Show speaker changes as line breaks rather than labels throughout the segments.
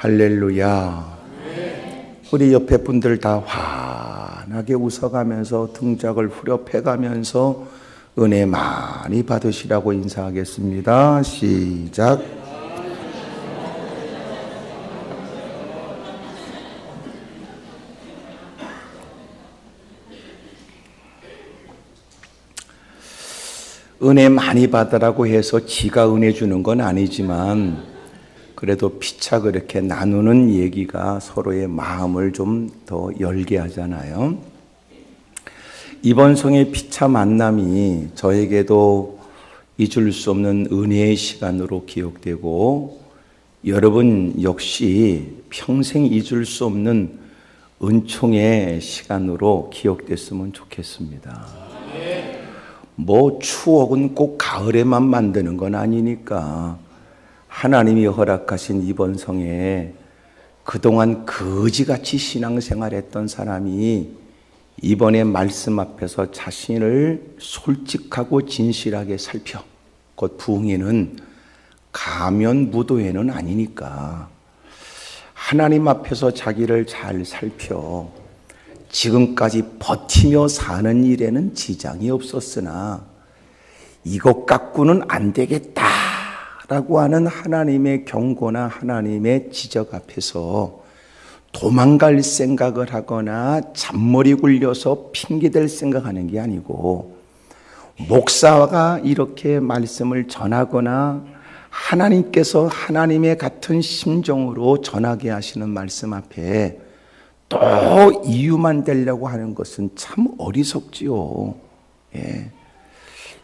할렐루야. 우리 옆에 분들 다 환하게 웃어가면서 등짝을 후려패가면서 은혜 많이 받으시라고 인사하겠습니다. 시작. 은혜 많이 받으라고 해서 지가 은혜 주는 건 아니지만 그래도 피차 그렇게 나누는 얘기가 서로의 마음을 좀 더 열게 하잖아요. 이번 성의 피차 만남이 저에게도 잊을 수 없는 은혜의 시간으로 기억되고 여러분 역시 평생 잊을 수 없는 은총의 시간으로 기억됐으면 좋겠습니다. 뭐 추억은 꼭 가을에만 만드는 건 아니니까 하나님이 허락하신 이번 성에 그동안 거지같이 신앙생활했던 사람이 이번에 말씀 앞에서 자신을 솔직하고 진실하게 살펴, 곧 부흥회는 가면무도회는 아니니까 하나님 앞에서 자기를 잘 살펴 지금까지 버티며 사는 일에는 지장이 없었으나 이것 갖고는 안 되겠다 라고 하는 하나님의 경고나 하나님의 지적 앞에서 도망갈 생각을 하거나 잔머리 굴려서 핑계댈 생각하는 게 아니고 목사가 이렇게 말씀을 전하거나 하나님께서 하나님의 같은 심정으로 전하게 하시는 말씀 앞에 또 이유만 되려고 하는 것은 참 어리석지요. 예.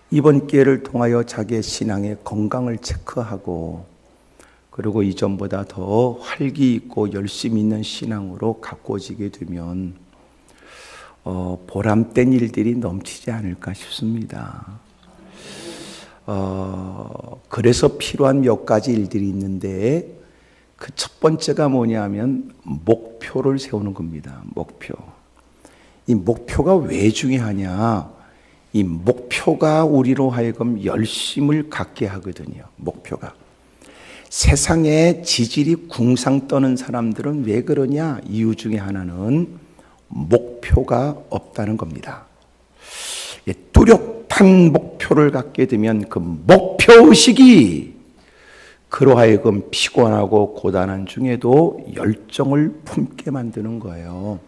이번 기회를 통하여 자기의 신앙의 건강을 체크하고 그리고 이전보다 더 활기 있고 열심히 있는 신앙으로 가꿔지게 되면 보람된 일들이 넘치지 않을까 싶습니다. 그래서 필요한 몇 가지 일들이 있는데 그 첫 번째가 뭐냐면 목표를 세우는 겁니다. 목표. 이 목표가 왜 중요하냐? 이 목표가 우리로 하여금 열심을 갖게 하거든요. 목표가. 세상에 지질이 궁상 떠는 사람들은 왜 그러냐? 이유 중에 하나는 목표가 없다는 겁니다. 뚜렷한 목표를 갖게 되면 그 목표의식이 그로 하여금 피곤하고 고단한 중에도 열정을 품게 만드는 거예요.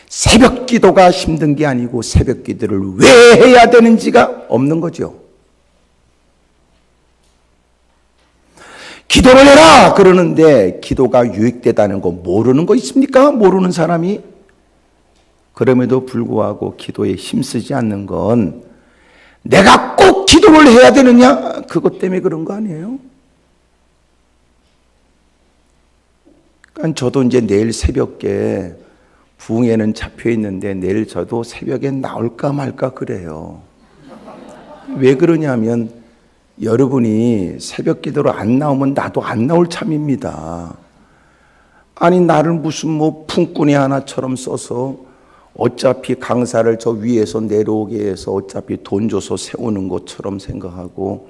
새벽 기도가 힘든 게 아니고 새벽 기도를 왜 해야 되는지가 없는 거죠. 기도를 해라 그러는데 기도가 유익되다는 거 모르는 거 있습니까? 모르는 사람이? 그럼에도 불구하고 기도에 힘쓰지 않는 건 내가 꼭 기도를 해야 되느냐? 그것 때문에 그런 거 아니에요? 그러니까 저도 이제 내일 새벽에 부흥회는 잡혀 있는데 내일 저도 새벽에 나올까 말까 그래요. 왜 그러냐면 여러분이 새벽 기도로 안 나오면 나도 안 나올 참입니다. 아니 나를 무슨 뭐 품꾼이 하나처럼 써서 어차피 강사를 저 위에서 내려오게 해서 어차피 돈 줘서 세우는 것처럼 생각하고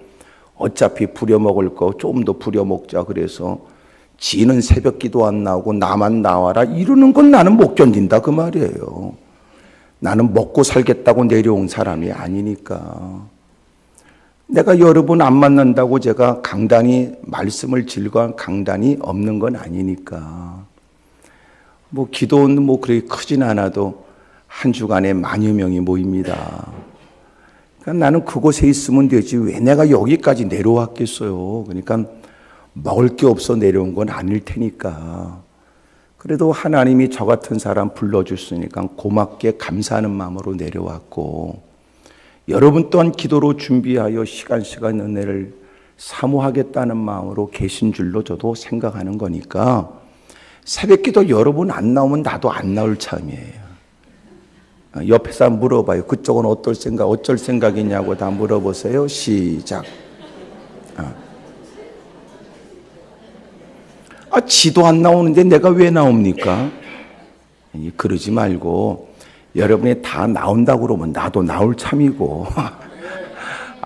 어차피 부려먹을 거 좀 더 부려먹자 그래서 지는 새벽 기도 안 나오고 나만 나와라 이러는 건 나는 못 견딘다 그 말이에요. 나는 먹고 살겠다고 내려온 사람이 아니니까. 내가 여러분 안 만난다고 제가 강단이 말씀을 즐거운 강단이 없는 건 아니니까. 뭐 기도는 뭐 그렇게 크진 않아도 한 주간에 만여 명이 모입니다. 그러니까 나는 그곳에 있으면 되지 왜 내가 여기까지 내려왔겠어요. 그러니까 먹을 게 없어 내려온 건 아닐 테니까. 그래도 하나님이 저 같은 사람 불러주시니까 고맙게 감사하는 마음으로 내려왔고 여러분 또한 기도로 준비하여 시간 은혜를 사모하겠다는 마음으로 계신 줄로 저도 생각하는 거니까 새벽 기도 여러분 안 나오면 나도 안 나올 참이에요. 옆에 사람 물어봐요. 그쪽은 어쩔 생각이냐고 다 물어보세요. 시작. 지도 안 나오는데 내가 왜 나옵니까? 그러지 말고 여러분이 다 나온다고 그러면 나도 나올 참이고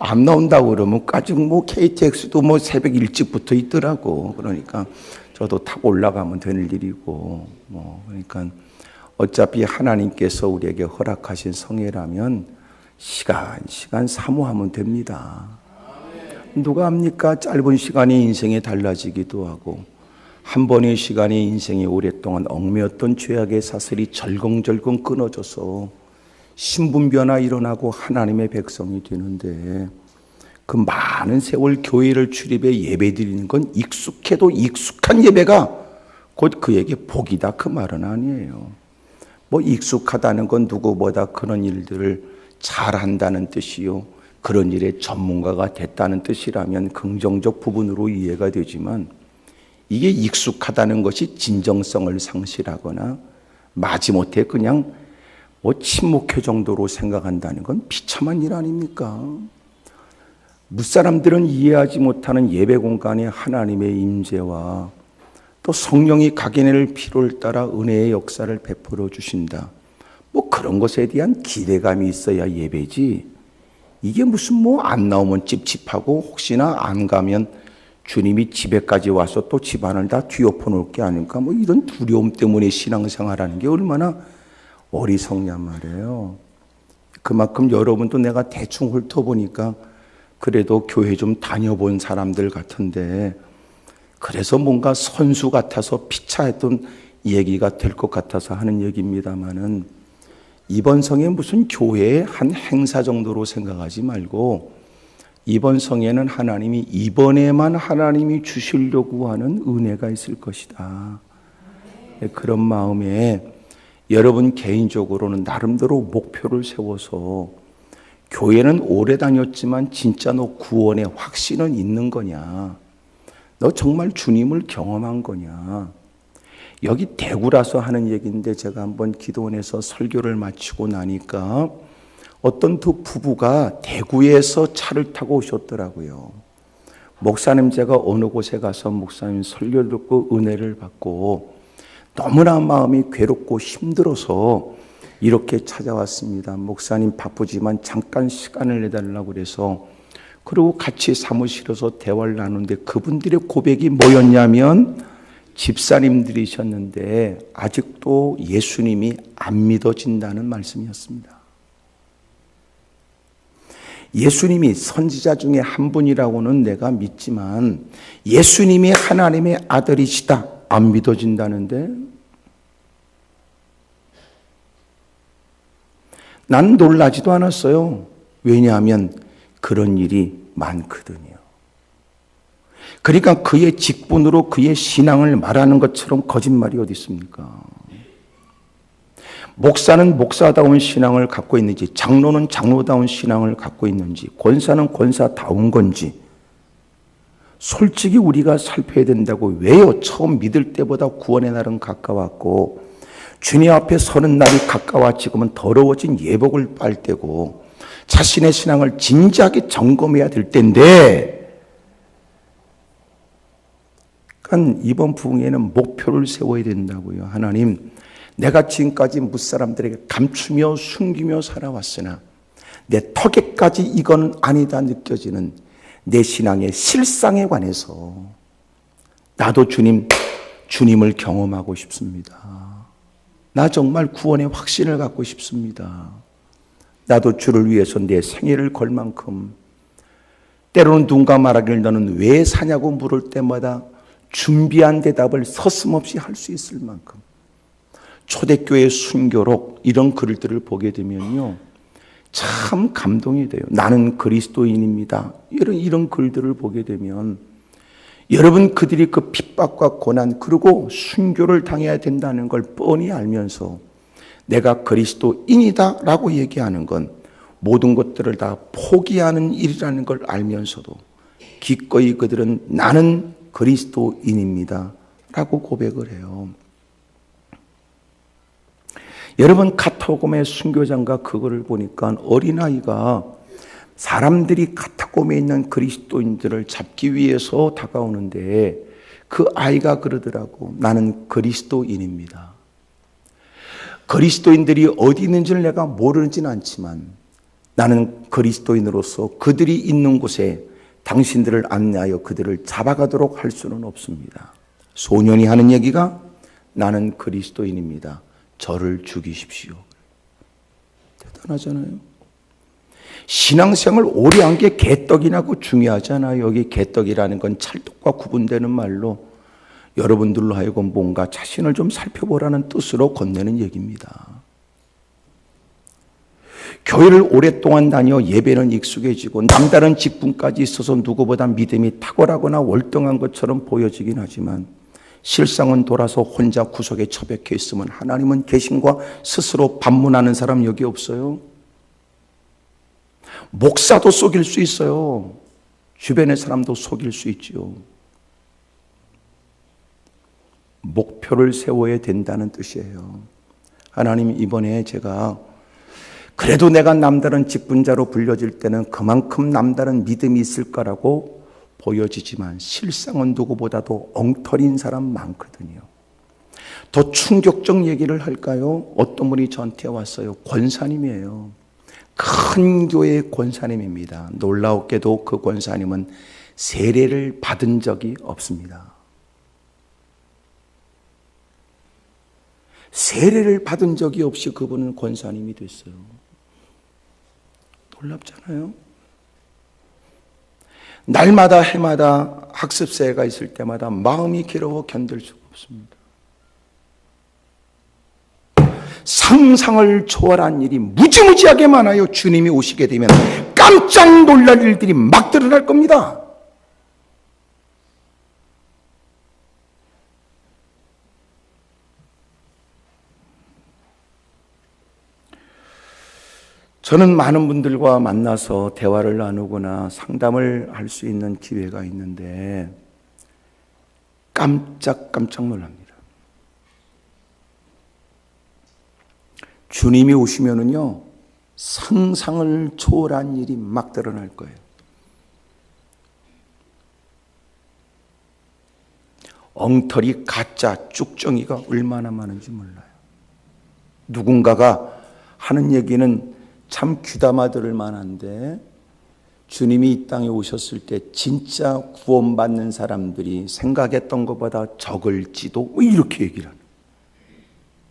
안 나온다고 그러면 까짓 KTX도 새벽 일찍부터 있더라고. 그러니까 저도 타고 올라가면 되는 일이고, 그러니까 어차피 하나님께서 우리에게 허락하신 성회라면 시간 사모하면 됩니다. 누가 합니까? 짧은 시간이 인생이 달라지기도 하고, 한 번의 시간이 인생이 오랫동안 얽매였던 죄악의 사슬이 절컹절컹 끊어져서 신분변화 일어나고 하나님의 백성이 되는데, 그 많은 세월 교회를 출입해 예배 드리는 건 익숙해도 익숙한 예배가 곧 그에게 복이다, 그 말은 아니에요. 익숙하다는 건 누구보다 그런 일들을 잘한다는 뜻이요, 그런 일에 전문가가 됐다는 뜻이라면 긍정적 부분으로 이해가 되지만, 이게 익숙하다는 것이 진정성을 상실하거나 마지못해 그냥 침묵회 정도로 생각한다는 건 비참한 일 아닙니까? 무사람들은 이해하지 못하는 예배 공간에 하나님의 임재와 또 성령이 각인의 필요를 따라 은혜의 역사를 베풀어 주신다, 그런 것에 대한 기대감이 있어야 예배지, 이게 무슨 안 나오면 찝찝하고 혹시나 안 가면 주님이 집에까지 와서 또 집안을 다 뒤엎어 놓을 게 아닐까, 이런 두려움 때문에 신앙생활하는 게 얼마나 어리석냐 말이에요. 그만큼 여러분도 내가 대충 훑어보니까 그래도 교회 좀 다녀본 사람들 같은데, 그래서 뭔가 선수 같아서 피차했던 얘기가 될 것 같아서 하는 얘기입니다마는, 이번 성에 무슨 교회의 한 행사 정도로 생각하지 말고, 이번 성에는 하나님이 이번에만 하나님이 주시려고 하는 은혜가 있을 것이다. 그런 마음에 여러분 개인적으로는 나름대로 목표를 세워서, 교회는 오래 다녔지만 진짜 너 구원의 확신은 있는 거냐? 너 정말 주님을 경험한 거냐? 여기 대구라서 하는 얘기인데, 제가 한번 기도원에서 설교를 마치고 나니까 어떤 두 부부가 대구에서 차를 타고 오셨더라고요. 목사님, 제가 어느 곳에 가서 목사님 설교 듣고 은혜를 받고 너무나 마음이 괴롭고 힘들어서 이렇게 찾아왔습니다. 목사님 바쁘지만 잠깐 시간을 내달라고 그래서, 그리고 같이 사무실에서 대화를 나누는데 그분들의 고백이 뭐였냐면, 집사님들이셨는데 아직도 예수님이 안 믿어진다는 말씀이었습니다. 예수님이 선지자 중에 한 분이라고는 내가 믿지만 예수님이 하나님의 아들이시다, 안 믿어진다는데, 난 놀라지도 않았어요. 왜냐하면 그런 일이 많거든요. 그러니까 그의 직분으로 그의 신앙을 말하는 것처럼 거짓말이 어디 있습니까? 목사는 목사다운 신앙을 갖고 있는지, 장로는 장로다운 신앙을 갖고 있는지, 권사는 권사다운 건지 솔직히 우리가 살펴야 된다고. 왜요? 처음 믿을 때보다 구원의 날은 가까웠고 주님 앞에 서는 날이 가까워 지금은 더러워진 예복을 빨 때고 자신의 신앙을 진지하게 점검해야 될 때인데, 그러니까 이번 부흥회는 목표를 세워야 된다고요. 하나님, 내가 지금까지 무사람들에게 감추며 숨기며 살아왔으나 내 턱에까지 이건 아니다 느껴지는 내 신앙의 실상에 관해서 나도 주님을 경험하고 싶습니다. 나 정말 구원의 확신을 갖고 싶습니다. 나도 주를 위해서 내 생애를 걸 만큼, 때로는 누군가 말하기를 너는 왜 사냐고 물을 때마다 준비한 대답을 서슴없이 할 수 있을 만큼, 초대교회 순교록 이런 글들을 보게 되면요, 참 감동이 돼요. 나는 그리스도인입니다. 이런 글들을 보게 되면 여러분, 그들이 그 핍박과 고난 그리고 순교를 당해야 된다는 걸 뻔히 알면서 내가 그리스도인이다 라고 얘기하는 건 모든 것들을 다 포기하는 일이라는 걸 알면서도 기꺼이 그들은 나는 그리스도인입니다 라고 고백을 해요. 여러분, 카타콤의 순교장과 그거를 보니까 어린아이가 사람들이 카타콤에 있는 그리스도인들을 잡기 위해서 다가오는데 그 아이가 그러더라고. 나는 그리스도인입니다. 그리스도인들이 어디 있는지를 내가 모르지는 않지만 나는 그리스도인으로서 그들이 있는 곳에 당신들을 안내하여 그들을 잡아가도록 할 수는 없습니다. 소년이 하는 얘기가 나는 그리스도인입니다. 저를 죽이십시오. 대단하잖아요. 신앙생활 오래 한 게 개떡이나고 중요하잖아요. 여기 개떡이라는 건 찰떡과 구분되는 말로 여러분들로 하여금 뭔가 자신을 좀 살펴보라는 뜻으로 건네는 얘기입니다. 교회를 오랫동안 다녀 예배는 익숙해지고 남다른 직분까지 있어서 누구보다 믿음이 탁월하거나 월등한 것처럼 보여지긴 하지만 실상은 돌아서 혼자 구석에 처박혀 있으면 하나님은 계신과 스스로 반문하는 사람 여기 없어요? 목사도 속일 수 있어요. 주변의 사람도 속일 수 있죠. 목표를 세워야 된다는 뜻이에요. 하나님, 이번에 제가 그래도 내가 남다른 직분자로 불려질 때는 그만큼 남다른 믿음이 있을 거라고 보여지지만 실상은 누구보다도 엉터리인 사람 많거든요. 더 충격적 얘기를 할까요? 어떤 분이 저한테 왔어요. 권사님이에요. 큰 교회의 권사님입니다. 놀라웠게도 그 권사님은 세례를 받은 적이 없습니다. 세례를 받은 적이 없이 그분은 권사님이 됐어요. 놀랍잖아요. 날마다 해마다 학습세가 있을 때마다 마음이 괴로워 견딜 수가 없습니다. 상상을 초월한 일이 무지무지하게 많아요. 주님이 오시게 되면 깜짝 놀랄 일들이 막 드러날 겁니다. 저는 많은 분들과 만나서 대화를 나누거나 상담을 할 수 있는 기회가 있는데 깜짝 놀랍니다. 주님이 오시면은요, 상상을 초월한 일이 막 드러날 거예요. 엉터리, 가짜, 쭉정이가 얼마나 많은지 몰라요. 누군가가 하는 얘기는 참 귀담아 들을 만한데 주님이 이 땅에 오셨을 때 진짜 구원받는 사람들이 생각했던 것보다 적을지도 이렇게 얘기를 하는.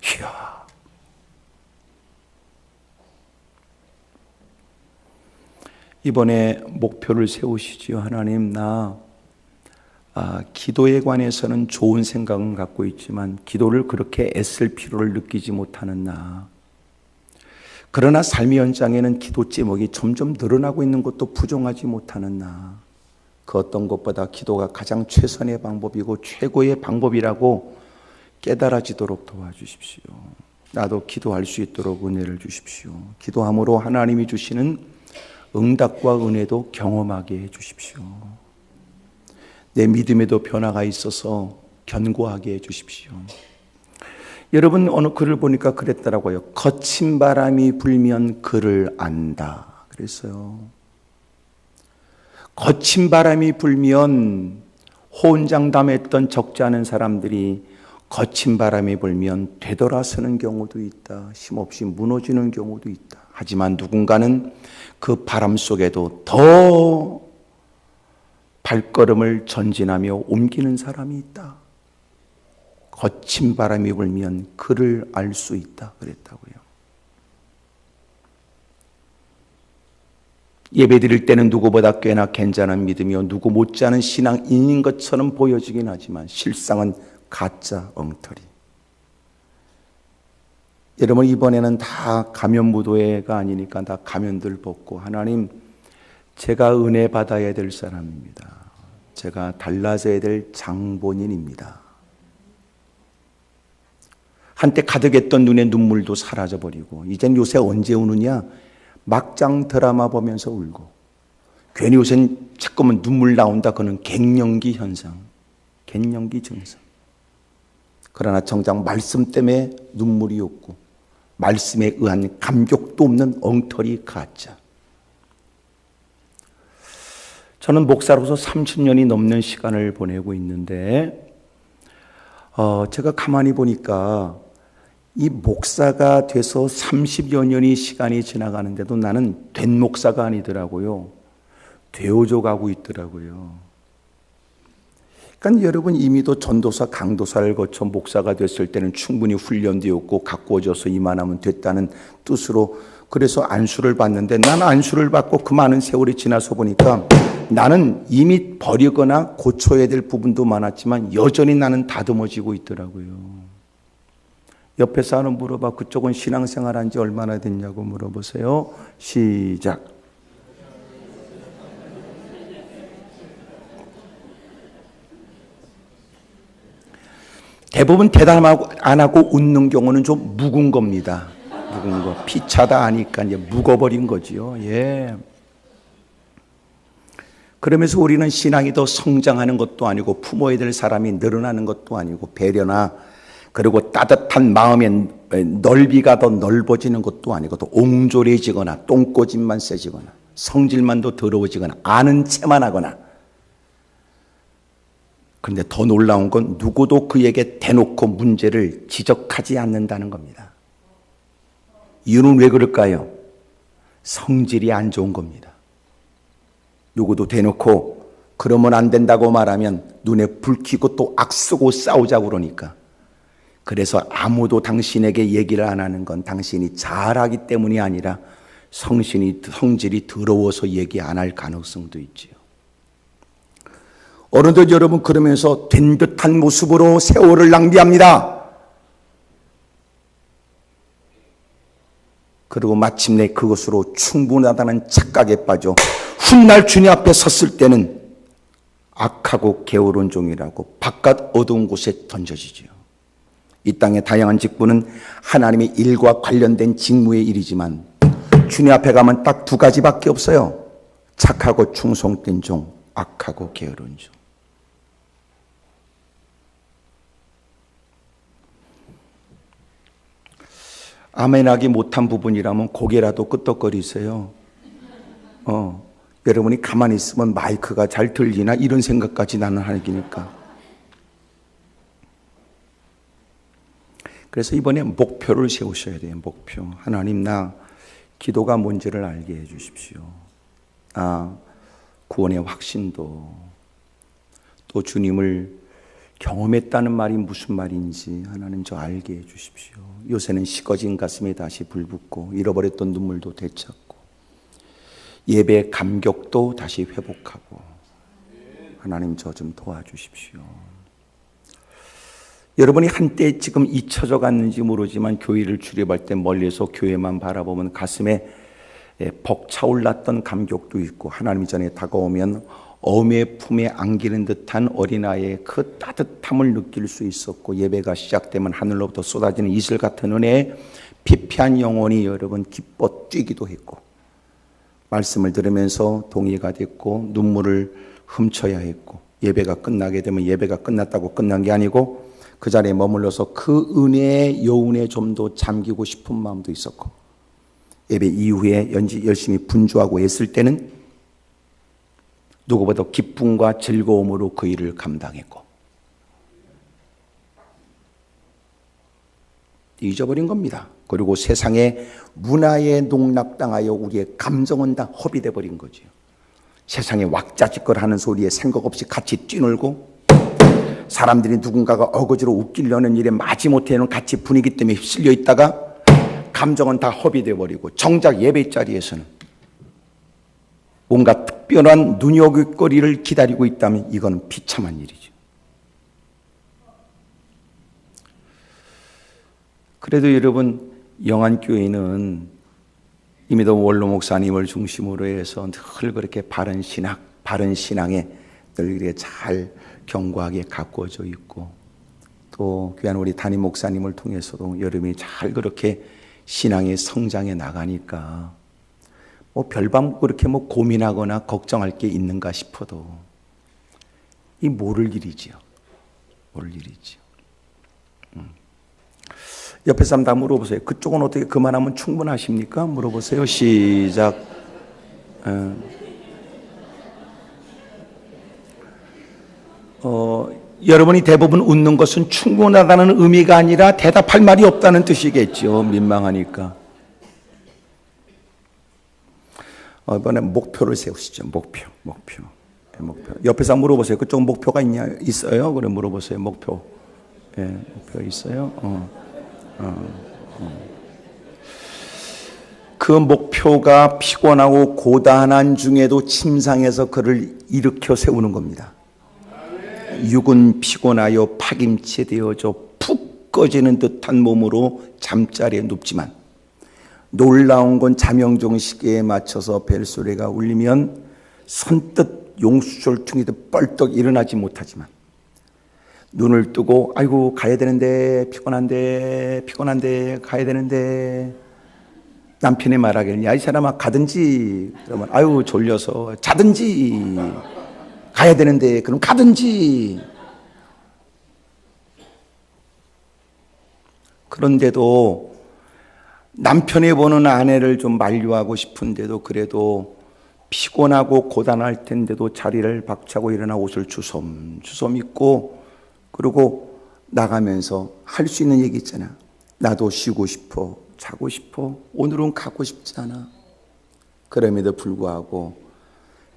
이야. 이번에 목표를 세우시지요. 하나님, 기도에 관해서는 좋은 생각은 갖고 있지만 기도를 그렇게 애쓸 필요를 느끼지 못하는 그러나 삶의 현장에는 기도 제목이 점점 늘어나고 있는 것도 부정하지 못하는 그 어떤 것보다 기도가 가장 최선의 방법이고 최고의 방법이라고 깨달아지도록 도와주십시오. 나도 기도할 수 있도록 은혜를 주십시오. 기도함으로 하나님이 주시는 응답과 은혜도 경험하게 해주십시오. 내 믿음에도 변화가 있어서 견고하게 해주십시오. 여러분, 어느 글을 보니까 그랬더라고요. 거친 바람이 불면 그를 안다 그랬어요. 거친 바람이 불면 호언장담했던 적지 않은 사람들이 거친 바람이 불면 되돌아서는 경우도 있다. 힘없이 무너지는 경우도 있다. 하지만 누군가는 그 바람 속에도 더 발걸음을 전진하며 옮기는 사람이 있다. 거친 바람이 불면 그를 알 수 있다 그랬다고요. 예배 드릴 때는 누구보다 꽤나 괜찮은 믿음이요 누구 못지않은 신앙인인 것처럼 보여지긴 하지만 실상은 가짜 엉터리. 여러분, 이번에는 다 가면무도회가 아니니까 다 가면들 벗고 하나님, 제가 은혜 받아야 될 사람입니다. 제가 달라져야 될 장본인입니다. 한때 가득했던 눈의 눈물도 사라져버리고 이젠 요새 언제 우느냐? 막장 드라마 보면서 울고 괜히 요새는 자꾸만 눈물 나온다. 그는 갱년기 현상, 갱년기 증상. 그러나 정작 말씀 때문에 눈물이 없고 말씀에 의한 감격도 없는 엉터리 가짜. 저는 목사로서 30년이 넘는 시간을 보내고 있는데 제가 가만히 보니까 이 목사가 돼서 30여 년이 시간이 지나가는데도 나는 된 목사가 아니더라고요. 되어져 가고 있더라고요. 그러니까 여러분 이미도 전도사, 강도사를 거쳐 목사가 됐을 때는 충분히 훈련되었고 가꾸어져서 이만하면 됐다는 뜻으로 그래서 안수를 받는데 나는 안수를 받고 그 많은 세월이 지나서 보니까 나는 이미 버리거나 고쳐야 될 부분도 많았지만 여전히 나는 다듬어지고 있더라고요. 옆에 사람 물어봐. 그쪽은 신앙생활 한 지 얼마나 됐냐고 물어보세요. 시작. 대부분 대답 안 하고 웃는 경우는 좀 묵은 겁니다. 묵은 거. 피차다 하니까 이제 묵어버린 거지요. 예. 그러면서 우리는 신앙이 더 성장하는 것도 아니고 품어야 될 사람이 늘어나는 것도 아니고 배려나 그리고 따뜻한 마음의 넓이가 더 넓어지는 것도 아니고 더 옹졸해지거나 똥꼬집만 세지거나 성질만 더 더러워지거나 아는 체만 하거나. 그런데 더 놀라운 건 누구도 그에게 대놓고 문제를 지적하지 않는다는 겁니다. 이유는 왜 그럴까요? 성질이 안 좋은 겁니다. 누구도 대놓고 그러면 안 된다고 말하면 눈에 불 켜고 또 악쓰고 싸우자고 그러니까. 그래서 아무도 당신에게 얘기를 안 하는 건 당신이 잘하기 때문이 아니라 성질이 더러워서 얘기 안 할 가능성도 있지요. 어른들 여러분 그러면서 된 듯한 모습으로 세월을 낭비합니다. 그리고 마침내 그것으로 충분하다는 착각에 빠져 훗날 주님 앞에 섰을 때는 악하고 게으른 종이라고 바깥 어두운 곳에 던져지지요. 이 땅의 다양한 직분은 하나님의 일과 관련된 직무의 일이지만 주님 앞에 가면 딱 두 가지밖에 없어요. 착하고 충성된 종, 악하고 게으른 종. 아멘하기 못한 부분이라면 고개라도 끄덕거리세요. 여러분이 가만히 있으면 마이크가 잘 들리나 이런 생각까지 나는 하니까. 그래서 이번에 목표를 세우셔야 돼요. 목표. 하나님 나 기도가 뭔지를 알게 해 주십시오. 구원의 확신도 또 주님을 경험했다는 말이 무슨 말인지 하나님 저 알게 해 주십시오. 요새는 식어진 가슴에 다시 불붙고 잃어버렸던 눈물도 되찾고 예배 감격도 다시 회복하고 하나님 저 좀 도와주십시오. 여러분이 한때 지금 잊혀져 갔는지 모르지만 교회를 출입할 때 멀리서 교회만 바라보면 가슴에 벅차올랐던 감격도 있고 하나님 전에 다가오면 어미의 품에 안기는 듯한 어린아이의 그 따뜻함을 느낄 수 있었고 예배가 시작되면 하늘로부터 쏟아지는 이슬 같은 은혜에 피폐한 영혼이 여러분 기뻐 뛰기도 했고 말씀을 들으면서 동의가 됐고 눈물을 훔쳐야 했고 예배가 끝나게 되면 예배가 끝났다고 끝난 게 아니고 그 자리에 머물러서 그 은혜의 여운에 좀 더 잠기고 싶은 마음도 있었고 예배 이후에 열심히 분주하고 애쓸 때는 누구보다 기쁨과 즐거움으로 그 일을 감당했고 잊어버린 겁니다. 그리고 세상의 문화에 농락당하여 우리의 감정은 다 허비돼 버린 거죠. 세상에 왁자지껄하는 소리에 생각 없이 같이 뛰놀고 사람들이 누군가가 어거지로 웃기려는 일에 마지못해는 같이 분위기 때문에 휩쓸려 있다가 감정은 다 허비돼 버리고 정작 예배 자리에서는 뭔가 특별한 눈여겨거리를 기다리고 있다면 이건 비참한 일이죠. 그래도 여러분 영안교회는 이미도 원로 목사님을 중심으로 해서 늘 그렇게 바른 신앙에 늘 이렇게 잘 견고하게 가꾸어져 있고 또 귀한 우리 담임 목사님을 통해서도 여러분이 잘 그렇게 신앙의 성장해 나가니까 뭐 별밤 그렇게 뭐 고민하거나 걱정할 게 있는가 싶어도 이 모를 일이지요. 모를 일이지요. 옆에 사람 다 물어보세요. 그쪽은 어떻게 그만하면 충분하십니까? 물어보세요. 시작. 여러분이 대부분 웃는 것은 충분하다는 의미가 아니라 대답할 말이 없다는 뜻이겠죠. 민망하니까. 이번에 목표를 세우시죠. 목표. 옆에서 물어보세요. 그쪽 목표가 있어요? 그래 물어보세요. 목표. 목표 있어요? 그 목표가 피곤하고 고단한 중에도 침상에서 그를 일으켜 세우는 겁니다. 육은 피곤하여 파김치 되어져 푹 꺼지는 듯한 몸으로 잠자리에 눕지만 놀라운 건 자명종 시계에 맞춰서 벨소리가 울리면 선뜻 용수철퉁이듯 뻘떡 일어나지 못하지만 눈을 뜨고 아이고 가야 되는데 피곤한데 가야 되는데 남편이 말하기를 야 이 사람아 가든지 그러면 아유 졸려서 자든지 가야 되는데 그럼 가든지. 그런데도 남편이 보는 아내를 좀 만류하고 싶은데도 그래도 피곤하고 고단할 텐데도 자리를 박차고 일어나 옷을 주섬주섬 입고 그리고 나가면서 할 수 있는 얘기 있잖아. 나도 쉬고 싶어, 자고 싶어, 오늘은 가고 싶지 않아. 그럼에도 불구하고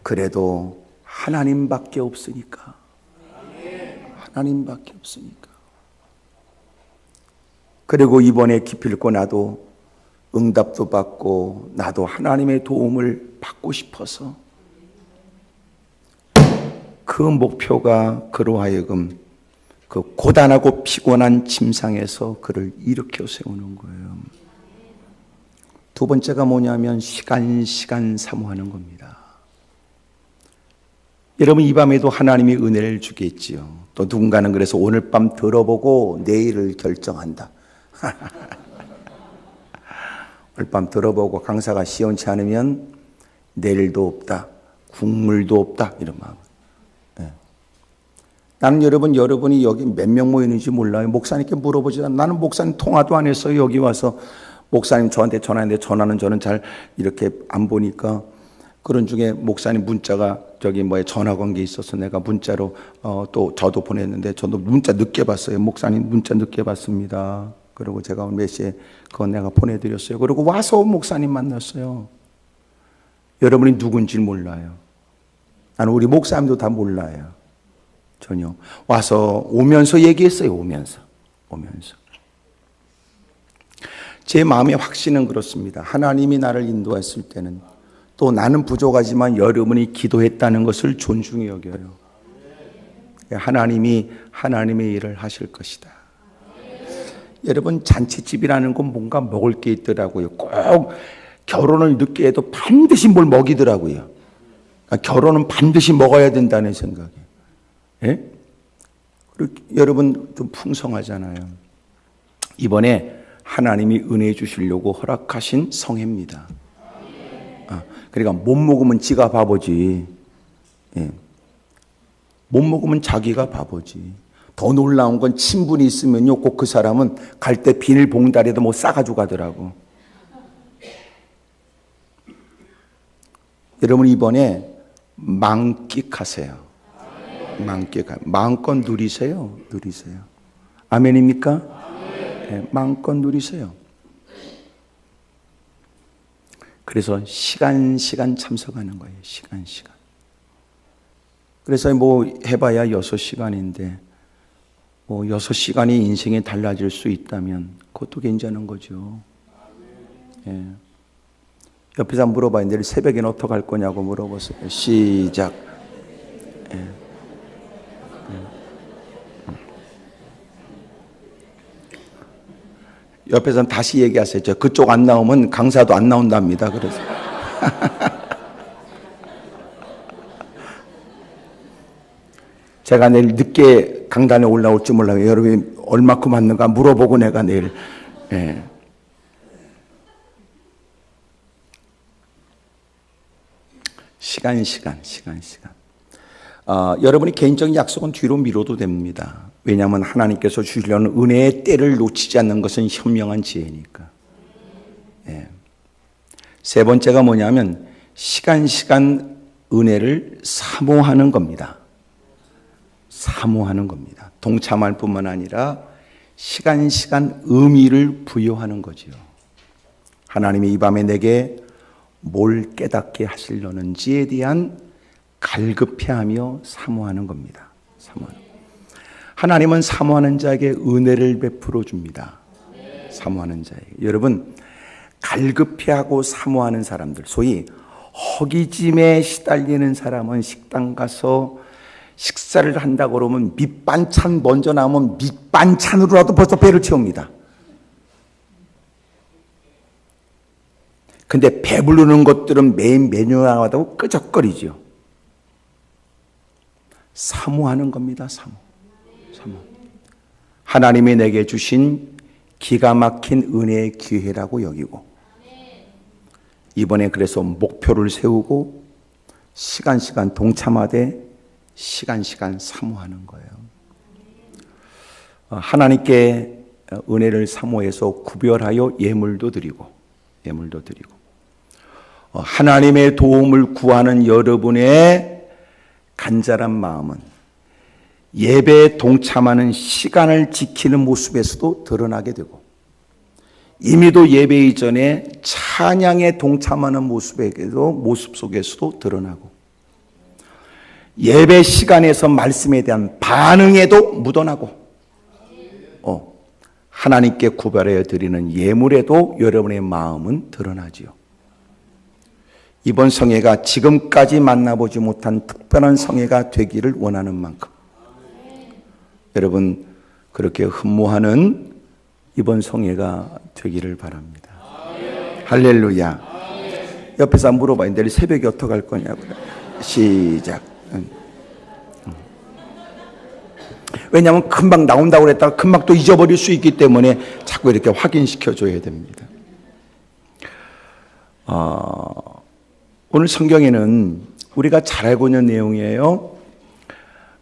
그래도 하나님밖에 없으니까. 하나님밖에 없으니까. 그리고 이번에 기필코 나도 응답도 받고 나도 하나님의 도움을 받고 싶어서 그 목표가 그로 하여금 그 고단하고 피곤한 침상에서 그를 일으켜 세우는 거예요. 두 번째가 뭐냐면 시간 사모하는 겁니다. 여러분 이 밤에도 하나님이 은혜를 주겠지요. 또 누군가는 그래서 오늘 밤 들어보고 내일을 결정한다. 오늘 밤 들어보고 강사가 시원치 않으면 내일도 없다. 국물도 없다. 이런 마음. 네. 나는 여러분이 여기 몇 명 모이는지 몰라요. 목사님께 물어보지 않아요. 나는 목사님 통화도 안 했어요. 여기 와서 목사님 저한테 전화했는데 전화는 저는 잘 이렇게 안 보니까 그런 중에 목사님 문자가 전화 관계 있어서 내가 문자로 또 저도 보냈는데 저도 문자 늦게 봤어요. 목사님 문자 늦게 봤습니다. 그리고 제가 몇 시에 그건 내가 보내드렸어요. 그리고 와서 목사님 만났어요. 여러분이 누군지 몰라요. 나는 우리 목사님도 다 몰라요. 전혀. 와서 오면서 얘기했어요. 오면서. 제 마음의 확신은 그렇습니다. 하나님이 나를 인도했을 때는 또 나는 부족하지만 여러분이 기도했다는 것을 존중히 여겨요. 하나님이 하나님의 일을 하실 것이다. 여러분 잔치집이라는 건 뭔가 먹을 게 있더라고요. 꼭 결혼을 늦게 해도 반드시 뭘 먹이더라고요. 그러니까 결혼은 반드시 먹어야 된다는 생각이. 예? 그리고 여러분 좀 풍성하잖아요. 이번에 하나님이 은혜 주시려고 허락하신 성회입니다. 그러니까 못 먹으면 지가 바보지. 예. 못 먹으면 자기가 바보지. 더 놀라운 건 친분이 있으면요, 꼭 그 사람은 갈 때 비닐봉다리에도 뭐 싸가지고 가더라고. 여러분 이번에 만끽하세요. 마음껏 누리세요. 아멘입니까? 네, 마음껏 누리세요. 그래서 시간 참석하는 거예요. 시간. 그래서 뭐 해봐야 6시간인데 뭐 6시간이 인생이 달라질 수 있다면 그것도 괜찮은 거죠. 예. 옆에서 물어봐요. 내일 새벽에는 어떻게 할 거냐고 물어보세요. 시작. 예. 옆에서 다시 얘기하세요. 저 그쪽 안 나오면 강사도 안 나온답니다. 그래서 제가 내일 늦게 강단에 올라올지 몰라요. 여러분이 얼마큼 왔는가 물어보고 내가 내일. 예. 시간. 여러분이 개인적인 약속은 뒤로 미뤄도 됩니다. 왜냐하면 하나님께서 주시려는 은혜의 때를 놓치지 않는 것은 현명한 지혜니까. 예. 세 번째가 뭐냐면 시간 은혜를 사모하는 겁니다. 사모하는 겁니다. 동참할 뿐만 아니라 시간 의미를 부여하는 거지요. 하나님이 이 밤에 내게 뭘 깨닫게 하시려는지에 대한 갈급해하며 사모하는 겁니다. 하나님은 사모하는 자에게 은혜를 베풀어 줍니다. 사모하는 자에게. 여러분, 갈급해하고 사모하는 사람들, 소위 허기짐에 시달리는 사람은 식당 가서 식사를 한다고 그러면 밑반찬 먼저 나오면 밑반찬으로라도 벌써 배를 채웁니다. 근데 배부르는 것들은 메인 메뉴 나와도 끄적거리죠. 사모하는 겁니다. 사모. 하나님이 내게 주신 기가 막힌 은혜의 기회라고 여기고, 이번에 그래서 목표를 세우고 시간 동참하되 시간 사모하는 거예요. 하나님께 은혜를 사모해서 구별하여 예물도 드리고 하나님의 도움을 구하는 여러분의 간절한 마음은 예배에 동참하는 시간을 지키는 모습에서도 드러나게 되고, 이미도 예배 이전에 찬양에 동참하는 모습 속에서도 드러나고, 예배 시간에서 말씀에 대한 반응에도 묻어나고, 하나님께 구별하여 드리는 예물에도 여러분의 마음은 드러나지요. 이번 성회가 지금까지 만나보지 못한 특별한 성회가 되기를 원하는 만큼 여러분, 그렇게 흠모하는 이번 성회가 되기를 바랍니다. 할렐루야. 옆에서 한번 물어봐요. 내일 새벽에 어떻게 할 거냐고. 시작. 왜냐하면 금방 나온다고 그랬다가 금방 또 잊어버릴 수 있기 때문에 자꾸 이렇게 확인시켜 줘야 됩니다. 오늘 성경에는 우리가 잘 알고 있는 내용이에요.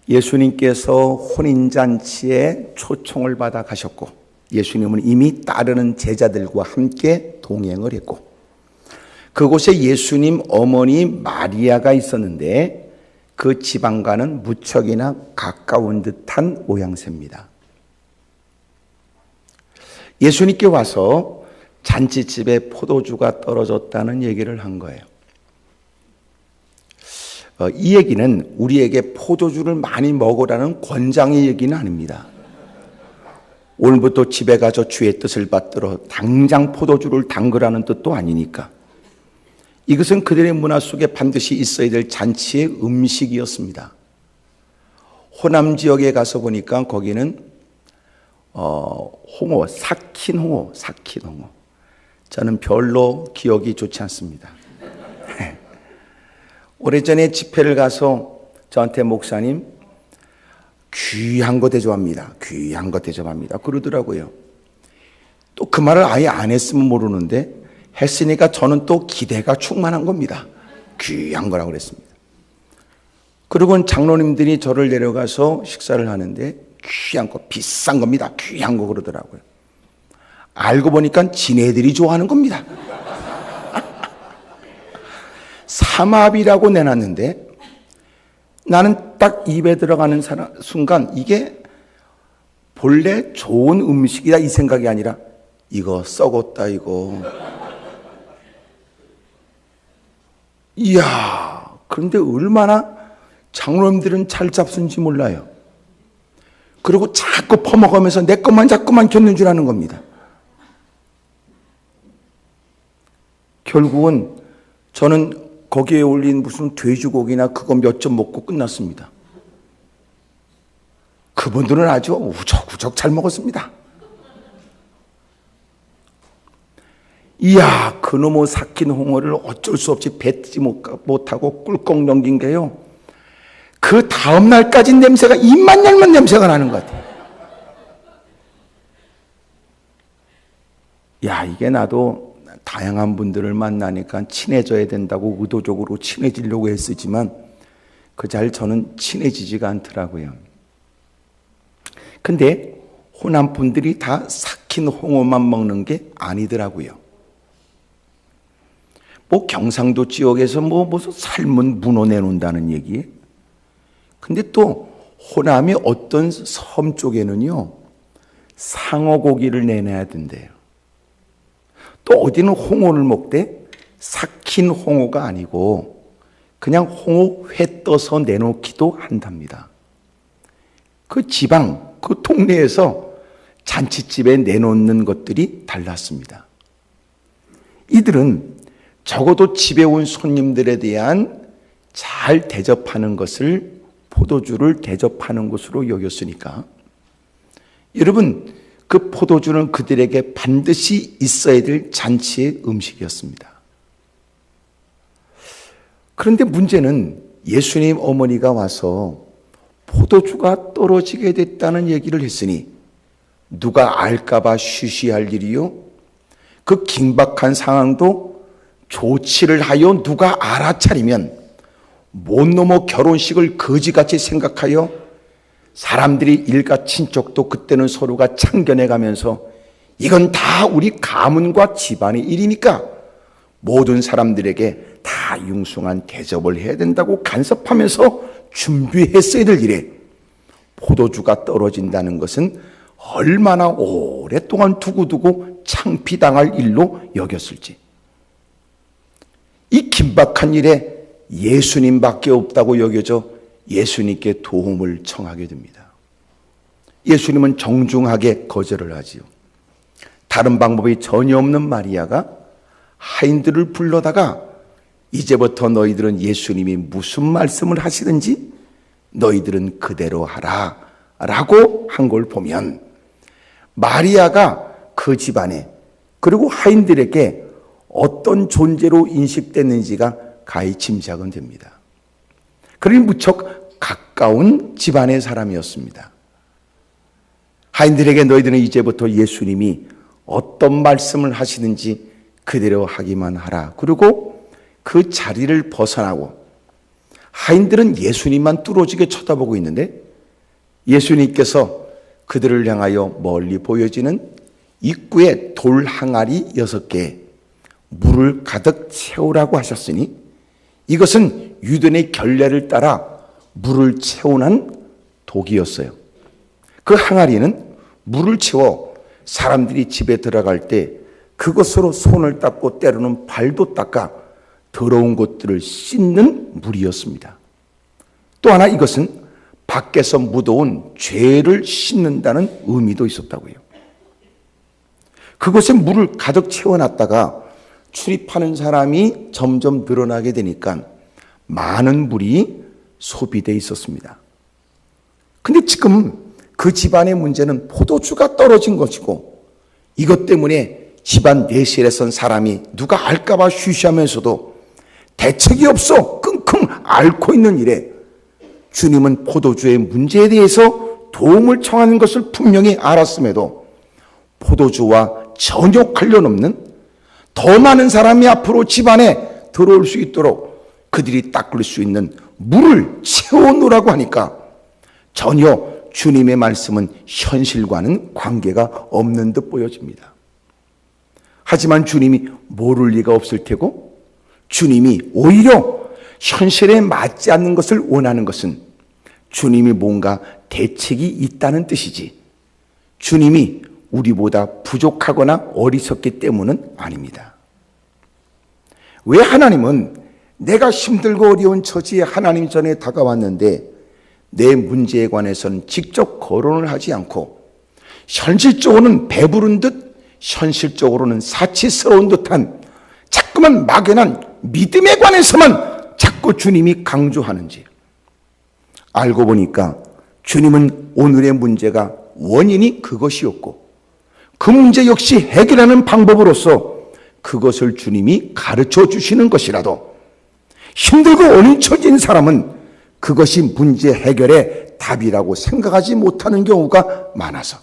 예수님께서 혼인잔치에 초청을 받아 가셨고, 예수님은 이미 따르는 제자들과 함께 동행을 했고, 그곳에 예수님 어머니 마리아가 있었는데 그 지방과는 무척이나 가까운 듯한 모양새입니다. 예수님께 와서 잔치집에 포도주가 떨어졌다는 얘기를 한 거예요. 이 얘기는 우리에게 포도주를 많이 먹으라는 권장의 얘기는 아닙니다. 오늘부터 집에 가서 주의 뜻을 받들어 당장 포도주를 담그라는 뜻도 아니니까. 이것은 그들의 문화 속에 반드시 있어야 될 잔치의 음식이었습니다. 호남 지역에 가서 보니까 거기는 홍어, 삭힌 홍어. 저는 별로 기억이 좋지 않습니다. 오래전에 집회를 가서 저한테 목사님, 귀한 거 대접합니다. 그러더라고요. 또 그 말을 아예 안 했으면 모르는데 했으니까 저는 또 기대가 충만한 겁니다. 귀한 거라고 그랬습니다. 그리고 장로님들이 저를 내려가서 식사를 하는데 귀한 거, 비싼 겁니다. 귀한 거 그러더라고요. 알고 보니까 지네들이 좋아하는 겁니다. 삼합이라고 내놨는데 나는 딱 입에 들어가는 순간 이게 본래 좋은 음식이다 이 생각이 아니라 이거 썩었다 이거. 이야, 그런데 얼마나 장로님들은 잘 잡순지 몰라요. 그리고 자꾸 퍼먹으면서 내 것만 자꾸만 곁는 줄 아는 겁니다. 결국은 저는 거기에 올린 무슨 돼지고기나 그거 몇 점 먹고 끝났습니다. 그분들은 아주 우적우적 잘 먹었습니다. 이야, 그놈의 삭힌 홍어를 어쩔 수 없이 뱉지 못하고 꿀꺽 넘긴 게요. 그 다음 날까지 냄새가 입만 열면 냄새가 나는 것 같아요. 야, 이게 나도 다양한 분들을 만나니까 친해져야 된다고 의도적으로 친해지려고 했으지만 그 잘 저는 친해지지가 않더라고요. 근데 호남 분들이 다 삭힌 홍어만 먹는 게 아니더라고요. 뭐 경상도 지역에서 무슨 삶은 문어 내놓는다는 얘기예요. 근데 또 호남의 어떤 섬 쪽에는요, 상어고기를 내놔야 된대요. 또 어디는 홍어를 먹되 삭힌 홍어가 아니고 그냥 홍어 회 떠서 내놓기도 한답니다. 그 지방, 그 동네에서 잔치집에 내놓는 것들이 달랐습니다. 이들은 적어도 집에 온 손님들에 대한 잘 대접하는 것을 포도주를 대접하는 것으로 여겼으니까 여러분, 그 포도주는 그들에게 반드시 있어야 될 잔치의 음식이었습니다. 그런데 문제는 예수님 어머니가 와서 포도주가 떨어지게 됐다는 얘기를 했으니 누가 알까봐 쉬쉬할 일이요? 그 긴박한 상황도 조치를 하여 누가 알아차리면 못 넘어 결혼식을 거지같이 생각하여 사람들이 일가 친척도 그때는 서로가 참견해 가면서 이건 다 우리 가문과 집안의 일이니까 모든 사람들에게 다 융숭한 대접을 해야 된다고 간섭하면서 준비했어야 될 일에 포도주가 떨어진다는 것은 얼마나 오랫동안 두고두고 창피당할 일로 여겼을지. 이 긴박한 일에 예수님밖에 없다고 여겨져 예수님께 도움을 청하게 됩니다. 예수님은 정중하게 거절을 하지요. 다른 방법이 전혀 없는 마리아가 하인들을 불러다가 이제부터 너희들은 예수님이 무슨 말씀을 하시든지 너희들은 그대로 하라 라고 한 걸 보면 마리아가 그 집안에 그리고 하인들에게 어떤 존재로 인식됐는지가 가히 짐작은 됩니다. 그러니 무척 가까운 집안의 사람이었습니다. 하인들에게 너희들은 이제부터 예수님이 어떤 말씀을 하시든지 그대로 하기만 하라. 그리고 그 자리를 벗어나고 하인들은 예수님만 뚫어지게 쳐다보고 있는데 예수님께서 그들을 향하여 멀리 보여지는 입구에 돌 항아리 6개 물을 가득 채우라고 하셨으니 이것은 유대인의 결례를 따라 물을 채우는 독이었어요. 그 항아리는 물을 채워 사람들이 집에 들어갈 때 그것으로 손을 닦고 때로는 발도 닦아 더러운 것들을 씻는 물이었습니다. 또 하나 이것은 밖에서 묻어온 죄를 씻는다는 의미도 있었다고요. 그곳에 물을 가득 채워놨다가 출입하는 사람이 점점 늘어나게 되니까 많은 물이 소비되어 있었습니다. 근데 지금 그 집안의 문제는 포도주가 떨어진 것이고 이것 때문에 집안 내실에 선 사람이 누가 알까봐 쉬쉬하면서도 대책이 없어 끙끙 앓고 있는 일에 주님은 포도주의 문제에 대해서 도움을 청하는 것을 분명히 알았음에도 포도주와 전혀 관련 없는 더 많은 사람이 앞으로 집안에 들어올 수 있도록 그들이 닦을 수 있는 물을 채워놓으라고 하니까 전혀 주님의 말씀은 현실과는 관계가 없는 듯 보여집니다. 하지만 주님이 모를 리가 없을 테고 주님이 오히려 현실에 맞지 않는 것을 원하는 것은 주님이 뭔가 대책이 있다는 뜻이지 주님이 우리보다 부족하거나 어리석기 때문은 아닙니다. 왜 하나님은 내가 힘들고 어려운 처지에 하나님 전에 다가왔는데 내 문제에 관해서는 직접 거론을 하지 않고 현실적으로는 배부른 듯 현실적으로는 사치스러운 듯한 자꾸만 막연한 믿음에 관해서만 자꾸 주님이 강조하는지 알고 보니까 주님은 오늘의 문제가 원인이 그것이었고 그 문제 역시 해결하는 방법으로서 그것을 주님이 가르쳐 주시는 것이라도 힘들고 어려운 처지인 사람은 그것이 문제 해결의 답이라고 생각하지 못하는 경우가 많아서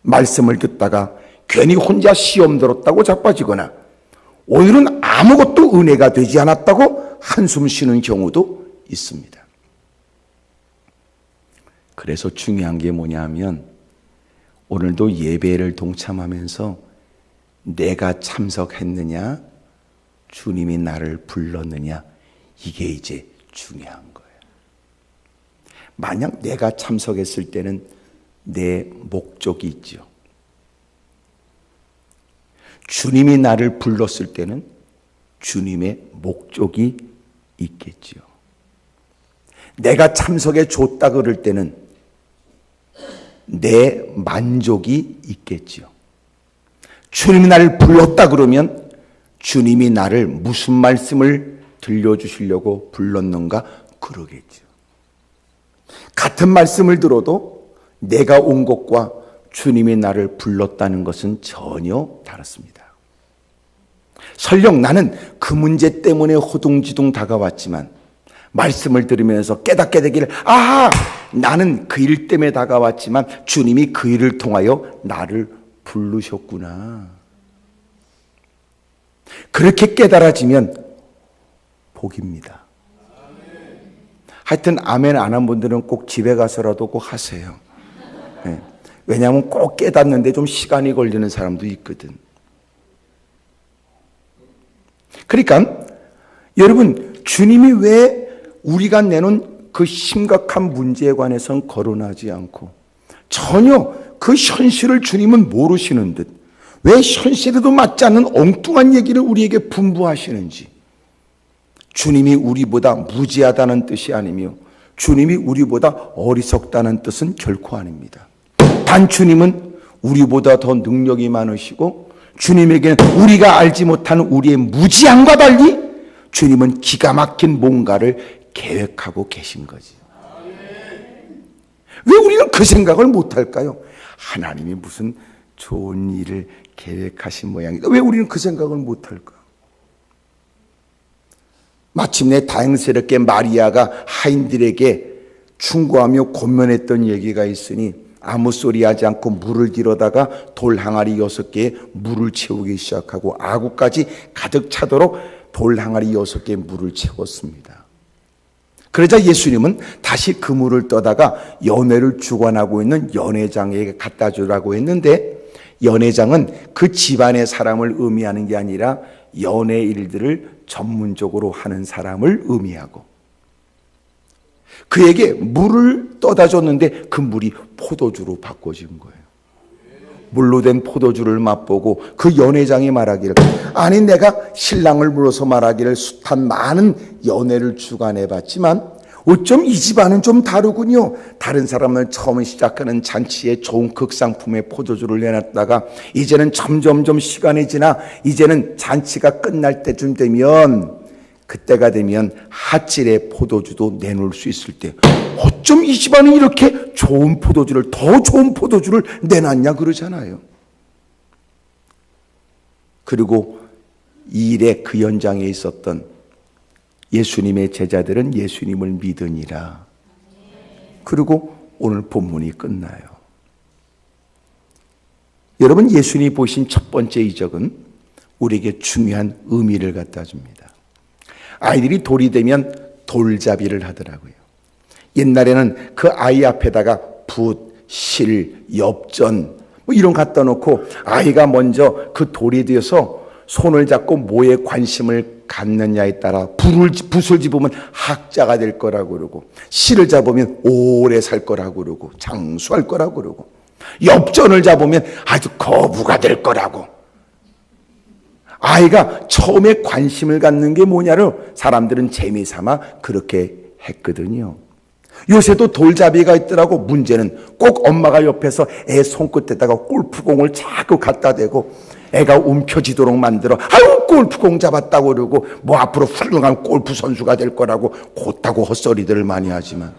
말씀을 듣다가 괜히 혼자 시험 들었다고 자빠지거나 오늘은 아무것도 은혜가 되지 않았다고 한숨 쉬는 경우도 있습니다. 그래서 중요한 게 뭐냐면 오늘도 예배를 동참하면서 내가 참석했느냐 주님이 나를 불렀느냐 이게 이제 중요한 거예요. 만약 내가 참석했을 때는 내 목적이 있죠. 주님이 나를 불렀을 때는 주님의 목적이 있겠지요. 내가 참석해 줬다 그럴 때는 내 만족이 있겠지요. 주님이 나를 불렀다 그러면 주님이 나를 무슨 말씀을 들려주시려고 불렀는가 그러겠죠. 같은 말씀을 들어도 내가 온 것과 주님이 나를 불렀다는 것은 전혀 다릅니다. 설령 나는 그 문제 때문에 호둥지둥 다가왔지만 말씀을 들으면서 깨닫게 되기를, 아하! 나는 그 일 때문에 다가왔지만 주님이 그 일을 통하여 나를 부르셨구나. 그렇게 깨달아지면 복입니다. 하여튼 아멘 안 한 분들은 꼭 집에 가서라도 꼭 하세요. 네. 왜냐하면 꼭 깨닫는데 좀 시간이 걸리는 사람도 있거든. 그러니까 여러분, 주님이 왜 우리가 내놓은 그 심각한 문제에 관해서는 거론하지 않고 전혀 그 현실을 주님은 모르시는 듯 왜 현실에도 맞지 않는 엉뚱한 얘기를 우리에게 분부하시는지, 주님이 우리보다 무지하다는 뜻이 아니며 주님이 우리보다 어리석다는 뜻은 결코 아닙니다. 단 주님은 우리보다 더 능력이 많으시고 주님에게는 우리가 알지 못하는 우리의 무지함과 달리 주님은 기가 막힌 뭔가를 계획하고 계신 거지. 왜 우리는 그 생각을 못할까요? 하나님이 무슨 좋은 일을 계획하신 모양이다. 왜 우리는 그 생각을 못할까? 마침내 다행스럽게 마리아가 하인들에게 충고하며 권면했던 얘기가 있으니 아무 소리 하지 않고 물을 길어다가 돌 항아리 6개에 물을 채우기 시작하고 아구까지 가득 차도록 돌 항아리 6개에 물을 채웠습니다. 그러자 예수님은 다시 그 물을 떠다가 연회를 주관하고 있는 연회장에게 갖다 주라고 했는데, 연회장은 그 집안의 사람을 의미하는 게 아니라 연회 일들을 전문적으로 하는 사람을 의미하고, 그에게 물을 떠다 줬는데 그 물이 포도주로 바꿔진 거예요. 물로 된 포도주를 맛보고 그 연회장이 말하기를, 아니 내가 신랑을 불러서 말하기를 숱한 많은 연회를 주관해 봤지만 어쩜 이 집안은 좀 다르군요. 다른 사람은 처음 시작하는 잔치에 좋은 극상품의 포도주를 내놨다가 이제는 점점점 시간이 지나 이제는 잔치가 끝날 때쯤 되면, 그때가 되면 핫질의 포도주도 내놓을 수 있을 때 어쩜 이 집안은 이렇게 좋은 포도주를, 더 좋은 포도주를 내놨냐 그러잖아요. 그리고 이 일에 그 현장에 있었던 예수님의 제자들은 예수님을 믿으니라. 그리고 오늘 본문이 끝나요. 여러분, 예수님이 보신 첫 번째 이적은 우리에게 중요한 의미를 갖다 줍니다. 아이들이 돌이 되면 돌잡이를 하더라고요. 옛날에는 그 아이 앞에다가 붓, 실, 엽전 뭐 이런 거 갖다 놓고 아이가 먼저 그 돌이 되어서 손을 잡고 뭐에 관심을 갖느냐에 따라 붓을 집으면 학자가 될 거라고 그러고, 실을 잡으면 오래 살 거라고 그러고, 장수할 거라고 그러고, 엽전을 잡으면 아주 거부가 될 거라고. 아이가 처음에 관심을 갖는 게 뭐냐를 사람들은 재미삼아 그렇게 했거든요. 요새도 돌잡이가 있더라고. 문제는 꼭 엄마가 옆에서 애 손끝에다가 골프공을 자꾸 갖다 대고 애가 움켜쥐도록 만들어, 아유 골프공 잡았다고 그러고 뭐 앞으로 훌륭한 골프 선수가 될 거라고 곧다고 헛소리들을 많이 하지만,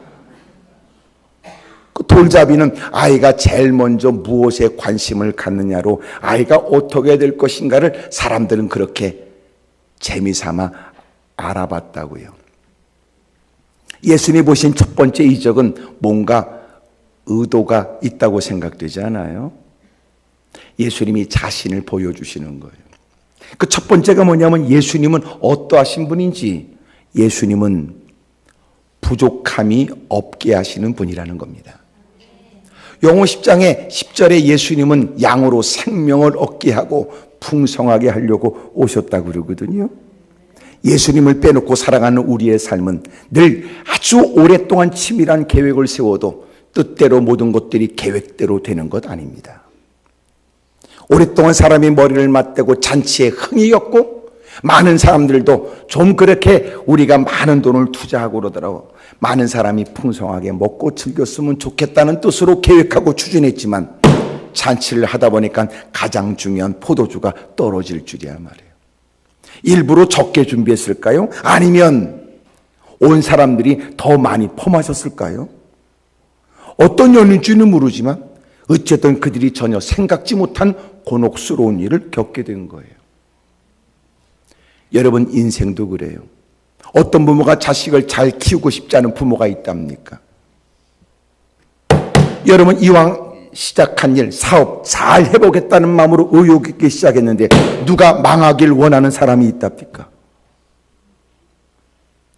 그 돌잡이는 아이가 제일 먼저 무엇에 관심을 갖느냐로 아이가 어떻게 될 것인가를 사람들은 그렇게 재미삼아 알아봤다고요. 예수님이 보신 첫 번째 이적은 뭔가 의도가 있다고 생각되지 않아요? 예수님이 자신을 보여주시는 거예요. 그 첫 번째가 뭐냐면 예수님은 어떠하신 분인지, 예수님은 부족함이 없게 하시는 분이라는 겁니다. 요한복음 10장에 10절에 예수님은 양으로 생명을 얻게 하고 풍성하게 하려고 오셨다고 그러거든요. 예수님을 빼놓고 살아가는 우리의 삶은 늘 아주 오랫동안 치밀한 계획을 세워도 뜻대로 모든 것들이 계획대로 되는 것 아닙니다. 오랫동안 사람이 머리를 맞대고 잔치에 흥이 었고 많은 사람들도 좀 그렇게 우리가 많은 돈을 투자하고 그러더라고. 많은 사람이 풍성하게 먹고 즐겼으면 좋겠다는 뜻으로 계획하고 추진했지만 잔치를 하다 보니까 가장 중요한 포도주가 떨어질 줄이야 말이에요. 일부러 적게 준비했을까요? 아니면 온 사람들이 더 많이 퍼마셨을까요? 어떤 연인지는 모르지만 어쨌든 그들이 전혀 생각지 못한 곤혹스러운 일을 겪게 된 거예요. 여러분 인생도 그래요. 어떤 부모가 자식을 잘 키우고 싶지 않은 부모가 있답니까? 여러분 이왕 시작한 일, 사업 잘 해보겠다는 마음으로 의욕 있게 시작했는데 누가 망하길 원하는 사람이 있답니까?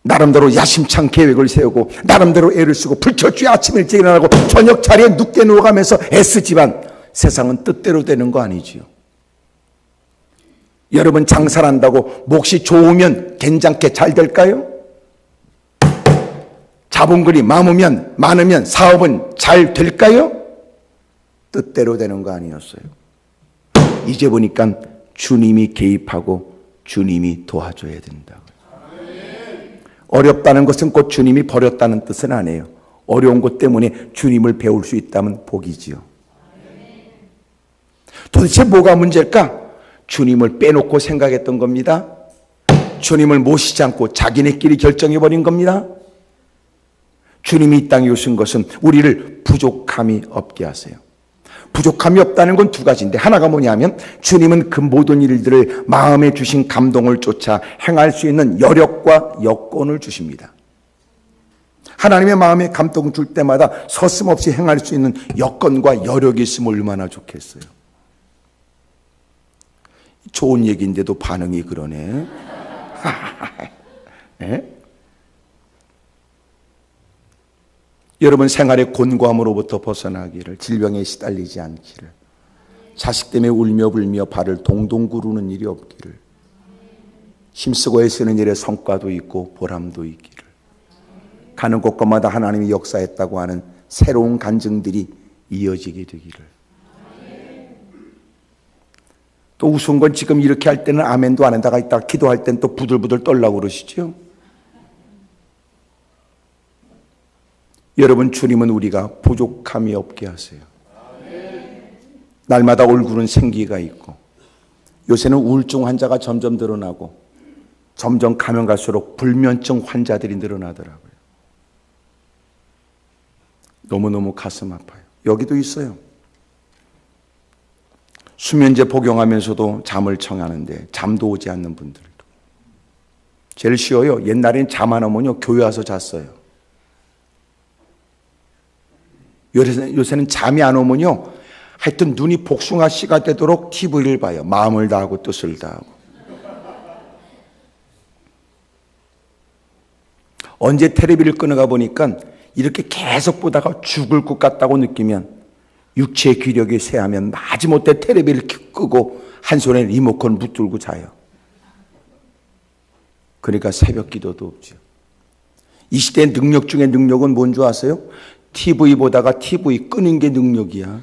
나름대로 야심찬 계획을 세우고 나름대로 애를 쓰고 불철주야 아침 일찍 일어나고 저녁 자리에 눕게 누워가면서 애쓰지만 세상은 뜻대로 되는 거 아니지요. 여러분 장사를 한다고 몫이 좋으면 괜찮게 잘 될까요? 자본금이 많으면 사업은 잘 될까요? 뜻대로 되는 거 아니었어요. 이제 보니까 주님이 개입하고 주님이 도와줘야 된다고요. 어렵다는 것은 곧 주님이 버렸다는 뜻은 아니에요. 어려운 것 때문에 주님을 배울 수 있다면 복이지요. 도대체 뭐가 문제일까? 주님을 빼놓고 생각했던 겁니다. 주님을 모시지 않고 자기네끼리 결정해버린 겁니다. 주님이 이 땅에 오신 것은 우리를 부족함이 없게 하세요. 부족함이 없다는 건 두 가지인데 하나가 뭐냐면 주님은 그 모든 일들을 마음에 주신 감동을 쫓아 행할 수 있는 여력과 여건을 주십니다. 하나님의 마음에 감동을 줄 때마다 서슴없이 행할 수 있는 여건과 여력이 있으면 얼마나 좋겠어요. 좋은 얘기인데도 반응이 그러네. 네? 여러분 생활의 곤고함으로부터 벗어나기를, 질병에 시달리지 않기를, 자식 때문에 울며 불며 발을 동동 구르는 일이 없기를, 힘쓰고 애쓰는 일에 성과도 있고 보람도 있기를, 가는 곳곳마다 하나님이 역사했다고 하는 새로운 간증들이 이어지게 되기를. 또 우스운 건 지금 이렇게 할 때는 아멘도 안 한다가 있다가 기도할 땐 또 부들부들 떨라고 그러시죠? 여러분 주님은 우리가 부족함이 없게 하세요. 날마다 얼굴은 생기가 있고 요새는 우울증 환자가 점점 늘어나고 점점 가면 갈수록 불면증 환자들이 늘어나더라고요. 너무너무 가슴 아파요. 여기도 있어요. 수면제 복용하면서도 잠을 청하는데 잠도 오지 않는 분들도. 제일 쉬워요. 옛날엔 잠 안 오면요 교회 와서 잤어요. 요새는 잠이 안 오면요 하여튼 눈이 복숭아 씨가 되도록 TV를 봐요. 마음을 다하고 뜻을 다하고. 언제 텔레비를 끊어가 보니까 이렇게 계속 보다가 죽을 것 같다고 느끼면 육체의 기력이 쇠하면 마지못해 텔레비를 끄고 한 손에 리모컨 붙들고 자요. 그러니까 새벽 기도도 없죠. 이 시대의 능력 중에 능력은 뭔 줄 아세요? TV 보다가 TV 끄는 게 능력이야.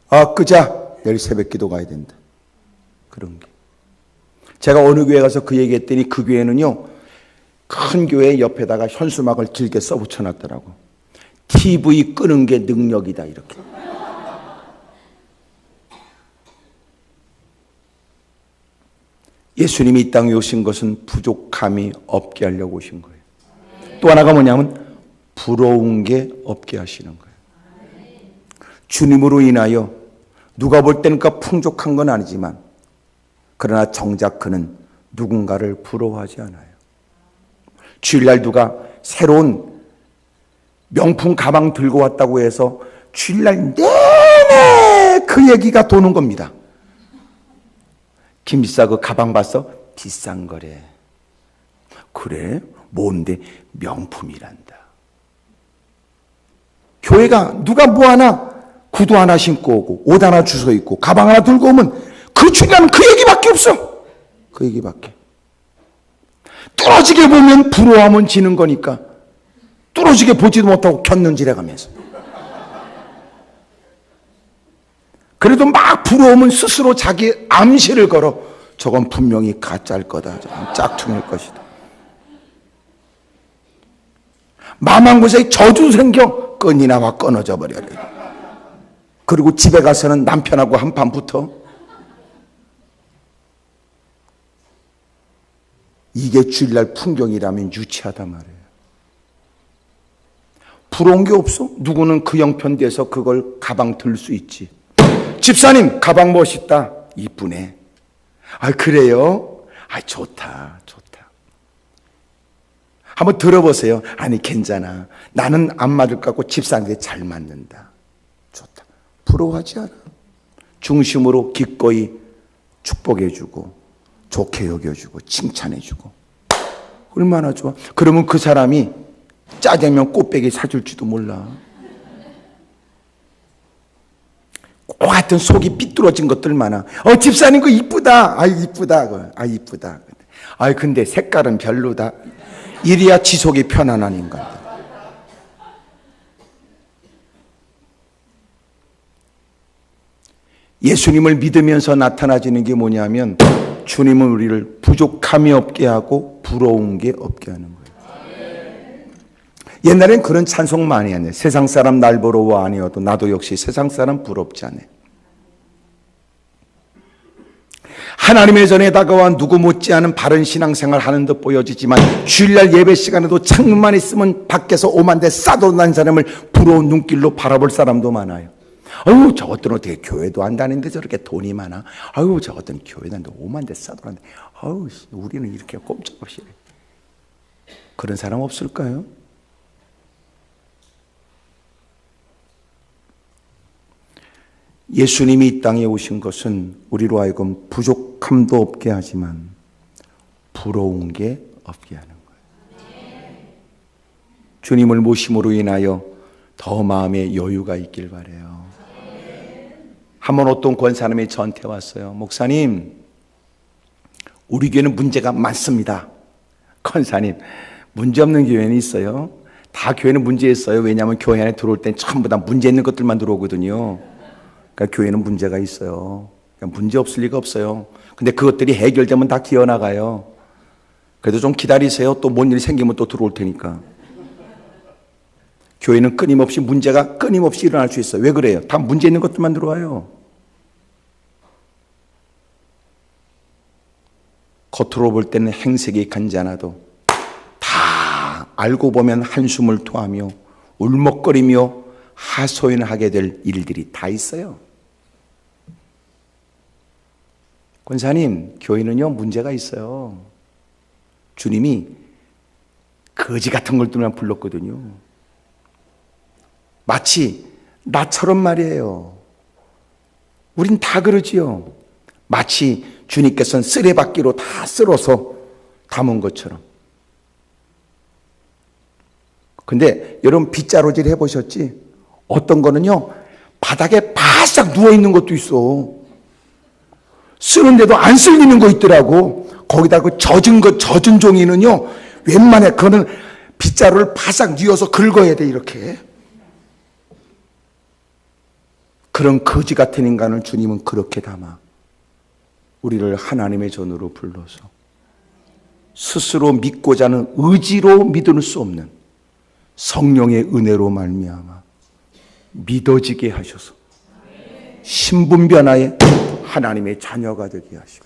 아, 끄자. 내일 새벽 기도 가야 된다. 그런 게. 제가 어느 교회 가서 그 얘기 했더니 그 교회는요, 큰 교회 옆에다가 현수막을 길게 써 붙여놨더라고. TV 끄는 게 능력이다, 이렇게. 예수님이 이 땅에 오신 것은 부족함이 없게 하려고 오신 거예요. 또 하나가 뭐냐면 부러운 게 없게 하시는 거예요. 주님으로 인하여 누가 볼 때는 풍족한 건 아니지만 그러나 정작 그는 누군가를 부러워하지 않아요. 주일날 누가 새로운 명품 가방 들고 왔다고 해서 주일날 내내 그 얘기가 도는 겁니다. 김비싸 그 가방 봤어? 비싼 거래. 그래? 뭔데? 명품이란다. 교회가 누가 뭐 하나 구두 하나 신고 오고 옷 하나 주워 입고 가방 하나 들고 오면 그 주일날은 그 얘기밖에 없어. 그 얘기밖에. 뚫어지게 보면 부러워하면 지는 거니까 뚫어지게 보지도 못하고 곁눈질해 가면서, 그래도 막 부러우면 스스로 자기 암시를 걸어. 저건 분명히 가짜일 거다. 저건 짝퉁일 것이다. 마음 한 곳에 저주 생겨 끈이 나와 끊어져 버려요. 그리고 집에 가서는 남편하고 한판 붙어. 이게 주일날 풍경이라면 유치하단 말이에요. 부러운 게 없어? 누구는 그 형편돼서 그걸 가방 들 수 있지. 집사님 가방 멋있다. 이쁘네. 아 그래요? 아 좋다. 한번 들어보세요. 아니 괜찮아. 나는 안 맞을 것 같고 집사님한테 잘 맞는다. 좋다. 부러워하지 않아. 중심으로 기꺼이 축복해주고 좋게 여겨주고 칭찬해주고 얼마나 좋아. 그러면 그 사람이 짜장면 꽃배기 사줄지도 몰라. 꼭 하여튼 속이 삐뚤어진 것들 많아. 집사님 그거 이쁘다. 아 이쁘다. 아 이쁘다. 아 근데 색깔은 별로다. 이래야 지속이 편안한 인간들. 예수님을 믿으면서 나타나지는 게 뭐냐면 주님은 우리를 부족함이 없게 하고 부러운 게 없게 하는 거예요. 옛날엔 그런 찬송 많이 했네. 세상 사람 날 부러워 아니어도 나도 역시 세상 사람 부럽지 않네. 하나님의 전에 다가와 누구 못지않은 바른 신앙생활 하는 듯 보여지지만 주일날 예배 시간에도 창문만 있으면 밖에서 오만대 싸돌아다니는 사람을 부러운 눈길로 바라볼 사람도 많아요. 아유 저것들은 어떻게 교회도 안 다니는데 저렇게 돈이 많아. 아유 저것들은 교회 다니는데 오만대 싸돌아다니는데 아유 우리는 이렇게 꼼짝없이. 그런 사람 없을까요? 예수님이 이 땅에 오신 것은 우리로 하여금 부족함도 없게 하지만 부러운 게 없게 하는 거예요. 주님을 모심으로 인하여 더 마음에 여유가 있길 바라요. 한번 어떤 권사님이 저한테 왔어요. 목사님, 우리 교회는 문제가 많습니다. 권사님, 문제없는 교회는 있어요. 다 교회는 문제 있어요. 왜냐하면 교회 안에 들어올 땐 전부 다 문제 있는 것들만 들어오거든요. 그러니까 교회는 문제가 있어요. 그러니까 문제 없을 리가 없어요. 근데 그것들이 해결되면 다 기어나가요. 그래도 좀 기다리세요. 또 뭔 일 생기면 또 들어올 테니까. 교회는 끊임없이 문제가 끊임없이 일어날 수 있어요. 왜 그래요? 다 문제 있는 것들만 들어와요. 겉으로 볼 때는 행색이 간지않아도 다 알고 보면 한숨을 토하며 울먹거리며 하소연하게 될 일들이 다 있어요. 권사님, 교회는요 문제가 있어요. 주님이 거지 같은 걸들만 불렀거든요. 마치 나처럼 말이에요. 우린 다 그러지요. 마치 주님께서는 쓰레받기로 다 쓸어서 담은 것처럼. 근데 여러분 빗자루질 해보셨지? 어떤 거는요 바닥에 바싹 누워있는 것도 있어. 쓰는데도 안 쓸리는 거 있더라고. 거기다 그 젖은 종이는요 웬만해 그거는 빗자루를 바싹 뉘어서 긁어야 돼. 이렇게. 그런 거지 같은 인간을 주님은 그렇게 담아 우리를 하나님의 전으로 불러서 스스로 믿고자 하는 의지로 믿을 수 없는 성령의 은혜로 말미암아 믿어지게 하셔서 신분 변화에 하나님의 자녀가 되게 하시고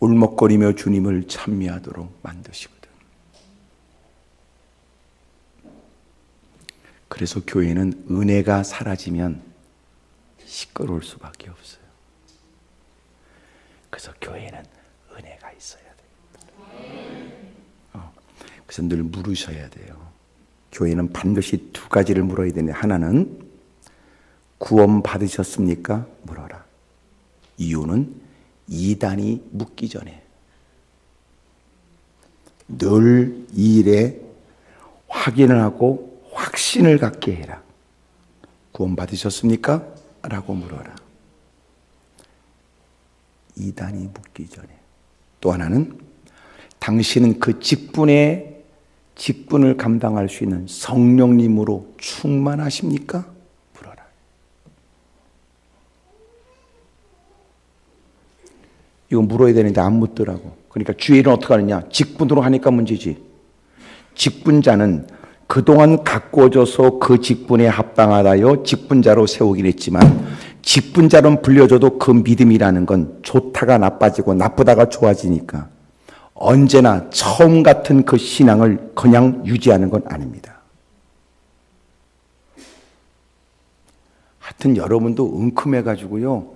울먹거리며 주님을 찬미하도록 만드시거든. 그래서 교회는 은혜가 사라지면 시끄러울 수밖에 없어요. 그래서 교회는 은혜가 있어야 돼요. 그래서 늘 물으셔야 돼요. 교회는 반드시 두 가지를 물어야 되는데, 하나는 구원 받으셨습니까? 물어라. 이유는 이단이 묻기 전에 늘 이 일에 확인을 하고 확신을 갖게 해라. 구원 받으셨습니까? 라고 물어라. 이단이 묻기 전에. 또 하나는 당신은 그 직분을 감당할 수 있는 성령님으로 충만하십니까? 물어라. 이거 물어야 되는데 안 묻더라고. 그러니까 주일은 어떻게 하느냐? 직분으로 하니까 문제지. 직분자는 그동안 가꾸어져서 그 직분에 합당하다여 직분자로 세우긴 했지만 직분자로 불려줘도 그 믿음이라는 건 좋다가 나빠지고 나쁘다가 좋아지니까 언제나 처음 같은 그 신앙을 그냥 유지하는 건 아닙니다. 하여튼 여러분도 은큼해가지고요.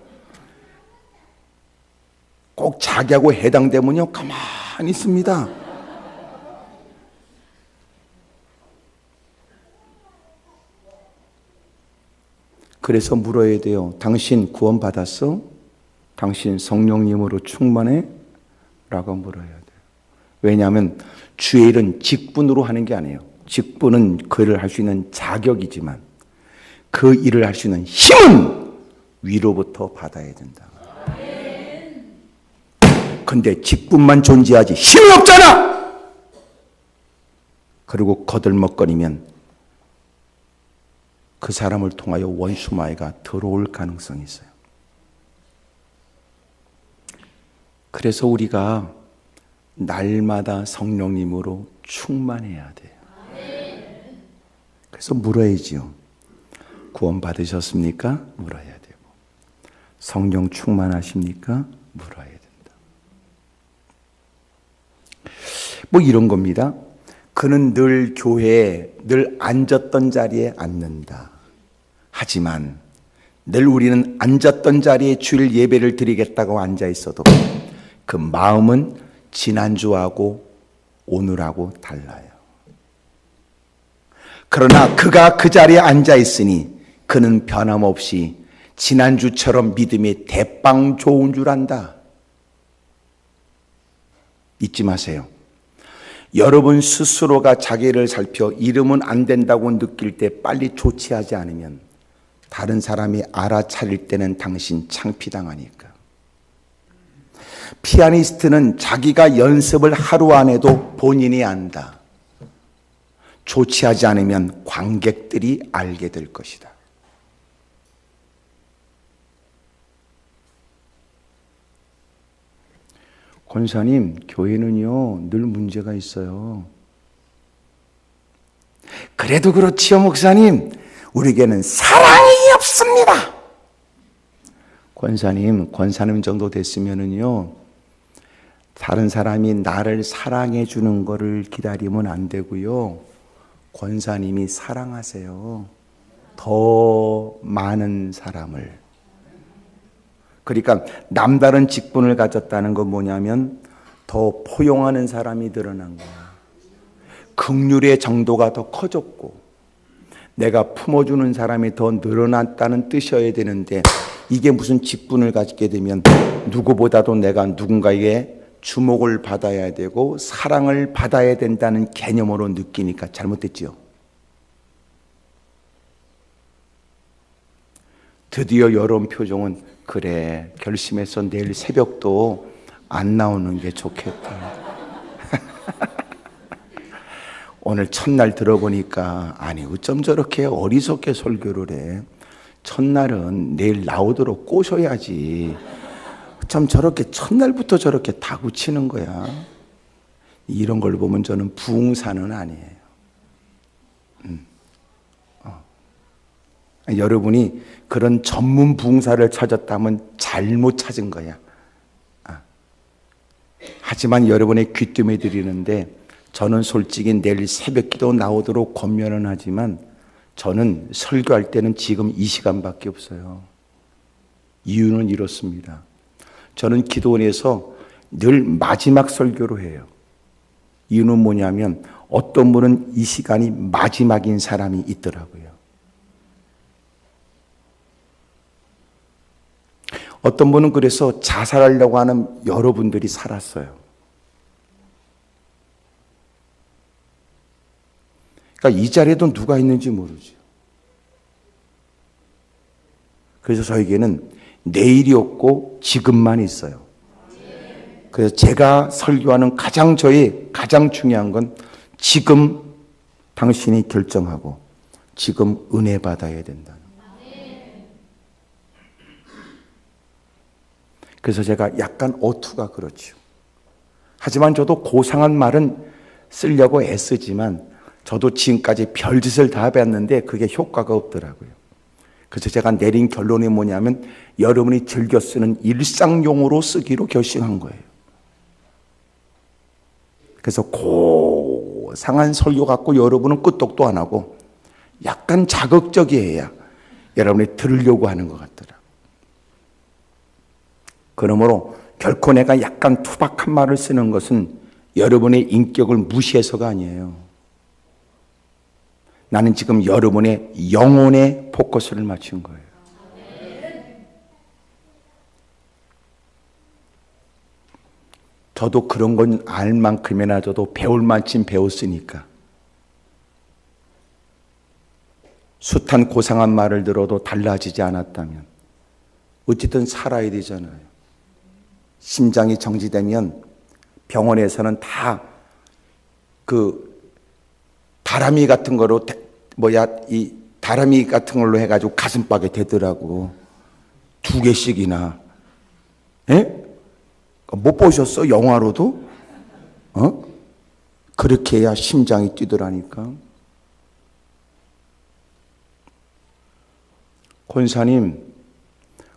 꼭 자기하고 해당되면요. 가만히 있습니다. 그래서 물어야 돼요. 당신 구원 받았어? 당신 성령님으로 충만해? 라고 물어야 돼요. 왜냐하면 주의 일은 직분으로 하는 게 아니에요. 직분은 그 일을 할 수 있는 자격이지만 그 일을 할 수 있는 힘은 위로부터 받아야 된다. 근데 직분만 존재하지 힘이 없잖아! 그리고 거들먹거리면 그 사람을 통하여 원수마귀가 들어올 가능성이 있어요. 그래서 우리가 날마다 성령님으로 충만해야 돼요. 그래서 물어야지요. 구원 받으셨습니까? 물어야 되고. 성령 충만하십니까? 물어야 된다. 뭐 이런 겁니다. 그는 늘 교회에 늘 앉았던 자리에 앉는다. 하지만 늘 우리는 앉았던 자리에 주일 예배를 드리겠다고 앉아 있어도 그 마음은 지난주하고 오늘하고 달라요. 그러나 그가 그 자리에 앉아 있으니 그는 변함없이 지난주처럼 믿음이 대빵 좋은 줄 안다. 잊지 마세요. 여러분 스스로가 자기를 살펴 이러면 안 된다고 느낄 때 빨리 조치하지 않으면 다른 사람이 알아차릴 때는 당신 창피당하니까. 피아니스트는 자기가 연습을 하루 안 해도 본인이 안다. 조치하지 않으면 관객들이 알게 될 것이다. 권사님, 교회는요, 늘 문제가 있어요. 그래도 그렇지요, 목사님. 우리에게는 사랑이 없습니다. 권사님 정도 됐으면은요, 다른 사람이 나를 사랑해 주는 거를 기다리면 안 되고요. 권사님이 사랑하세요. 더 많은 사람을. 그러니까 남다른 직분을 가졌다는 건 뭐냐면 더 포용하는 사람이 늘어난 거야. 긍휼의 정도가 더 커졌고 내가 품어주는 사람이 더 늘어났다는 뜻이어야 되는데 이게 무슨 직분을 가지게 되면 누구보다도 내가 누군가에게 주목을 받아야 되고 사랑을 받아야 된다는 개념으로 느끼니까 잘못됐지요. 드디어 여론 표정은 그래 결심해서 내일 새벽도 안 나오는 게 좋겠다. 오늘 첫날 들어보니까 아니 어쩜 저렇게 어리석게 설교를 해. 첫날은 내일 나오도록 꼬셔야지. 참 저렇게 첫날부터 저렇게 다구치는 거야. 이런 걸 보면 저는 부흥사는 아니에요. 여러분이 그런 전문 부흥사를 찾았다면 잘못 찾은 거야. 하지만 여러분의 귀뜸해 드리는데 저는 솔직히 내일 새벽기도 나오도록 권면은 하지만 저는 설교할 때는 지금 이 시간밖에 없어요. 이유는 이렇습니다. 저는 기도원에서 늘 마지막 설교로 해요. 이유는 뭐냐면 어떤 분은 이 시간이 마지막인 사람이 있더라고요. 어떤 분은 그래서 자살하려고 하는 여러분들이 살았어요. 그러니까 이 자리에도 누가 있는지 모르죠. 그래서 저에게는 내일이 없고 지금만 있어요. 그래서 제가 설교하는 저의 가장 중요한 건 지금 당신이 결정하고 지금 은혜 받아야 된다. 그래서 제가 약간 어투가 그렇죠. 하지만 저도 고상한 말은 쓰려고 애쓰지만 저도 지금까지 별짓을 다 해봤는데 그게 효과가 없더라고요. 그래서 제가 내린 결론이 뭐냐면 여러분이 즐겨 쓰는 일상용어로 쓰기로 결심한 거예요. 그래서 고상한 설교 갖고 여러분은 끄떡도 안 하고 약간 자극적이어야 여러분이 들으려고 하는 것 같더라고요. 그러므로 결코 내가 약간 투박한 말을 쓰는 것은 여러분의 인격을 무시해서가 아니에요. 나는 지금 여러분의 영혼에 포커스를 맞춘 거예요. 저도 그런 건 알 만큼이나 저도 배울 만큼 배웠으니까. 숱한 고상한 말을 들어도 달라지지 않았다면 어쨌든 살아야 되잖아요. 심장이 정지되면 병원에서는 다 다람이 같은 거로 이 다람이 같은 걸로 해가지고 가슴팍에 대더라고. 2개씩이나. 예? 못 보셨어? 영화로도? 그렇게 해야 심장이 뛰더라니까.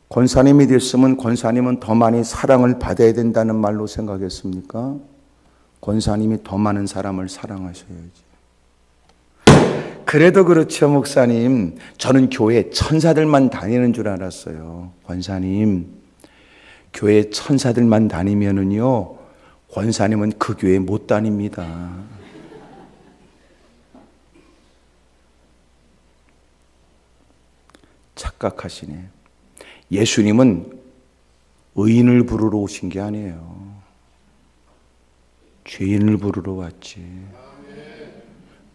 권사님이 됐으면 권사님은 더 많이 사랑을 받아야 된다는 말로 생각했습니까? 권사님이 더 많은 사람을 사랑하셔야지. 그래도 그렇죠, 목사님. 저는 교회 천사들만 다니는 줄 알았어요. 권사님, 교회 천사들만 다니면은요, 권사님은 그 교회 못 다닙니다. 착각하시네. 예수님은 의인을 부르러 오신 게 아니에요. 죄인을 부르러 왔지.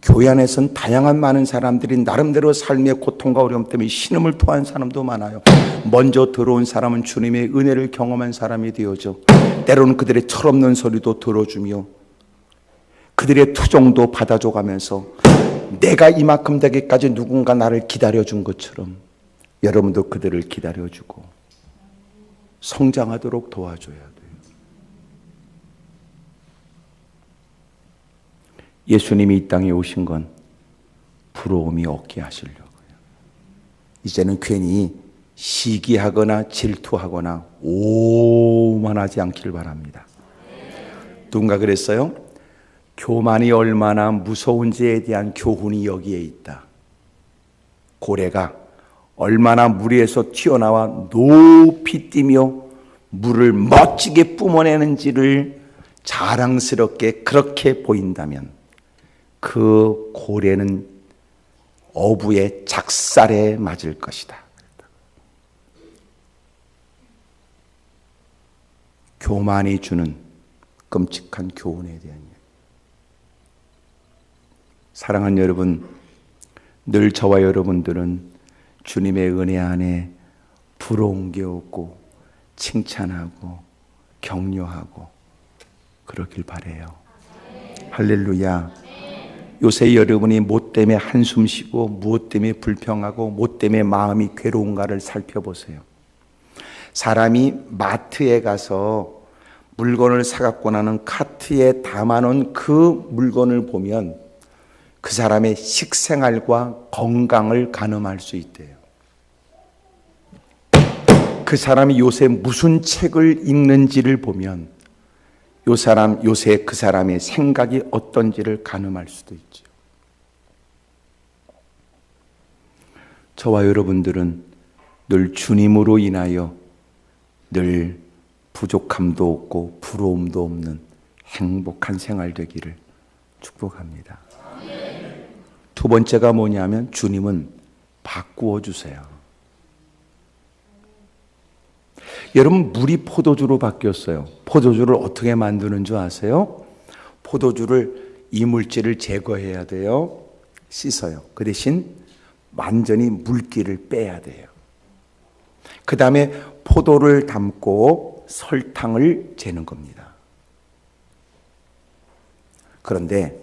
교회 안에서는 다양한 많은 사람들이 나름대로 삶의 고통과 어려움 때문에 신음을 토한 사람도 많아요. 먼저 들어온 사람은 주님의 은혜를 경험한 사람이 되어져 때로는 그들의 철없는 소리도 들어주며 그들의 투정도 받아줘가면서 내가 이만큼 되기까지 누군가 나를 기다려준 것처럼 여러분도 그들을 기다려주고 성장하도록 도와줘야 돼요. 예수님이 이 땅에 오신 건 부러움이 없게 하시려고요. 이제는 괜히 시기하거나 질투하거나 오만하지 않기를 바랍니다. 누군가 그랬어요? 교만이 얼마나 무서운지에 대한 교훈이 여기에 있다. 고래가 얼마나 무리에서 튀어나와 높이 뛰며 물을 멋지게 뿜어내는지를 자랑스럽게 그렇게 보인다면 그 고래는 어부의 작살에 맞을 것이다. 교만이 주는 끔찍한 교훈에 대한 이야기. 사랑하는 여러분, 늘 저와 여러분들은 주님의 은혜 안에 부러운 게 없고 칭찬하고 격려하고 그러길 바라요. 할렐루야. 요새 여러분이 뭐 때문에 한숨 쉬고 무엇 때문에 불평하고 무엇 때문에 마음이 괴로운가를 살펴보세요. 사람이 마트에 가서 물건을 사갖고 나는 카트에 담아놓은 그 물건을 보면 그 사람의 식생활과 건강을 가늠할 수 있대요. 그 사람이 요새 무슨 책을 읽는지를 보면 요새 그 사람의 생각이 어떤지를 가늠할 수도 있죠. 저와 여러분들은 늘 주님으로 인하여 늘 부족함도 없고 부러움도 없는 행복한 생활 되기를 축복합니다. 두 번째가 뭐냐면 주님은 바꾸어 주세요. 여러분, 물이 포도주로 바뀌었어요. 포도주를 어떻게 만드는 줄 아세요? 포도주를 이물질을 제거해야 돼요. 씻어요. 그 대신 완전히 물기를 빼야 돼요. 그 다음에 포도를 담고 설탕을 재는 겁니다. 그런데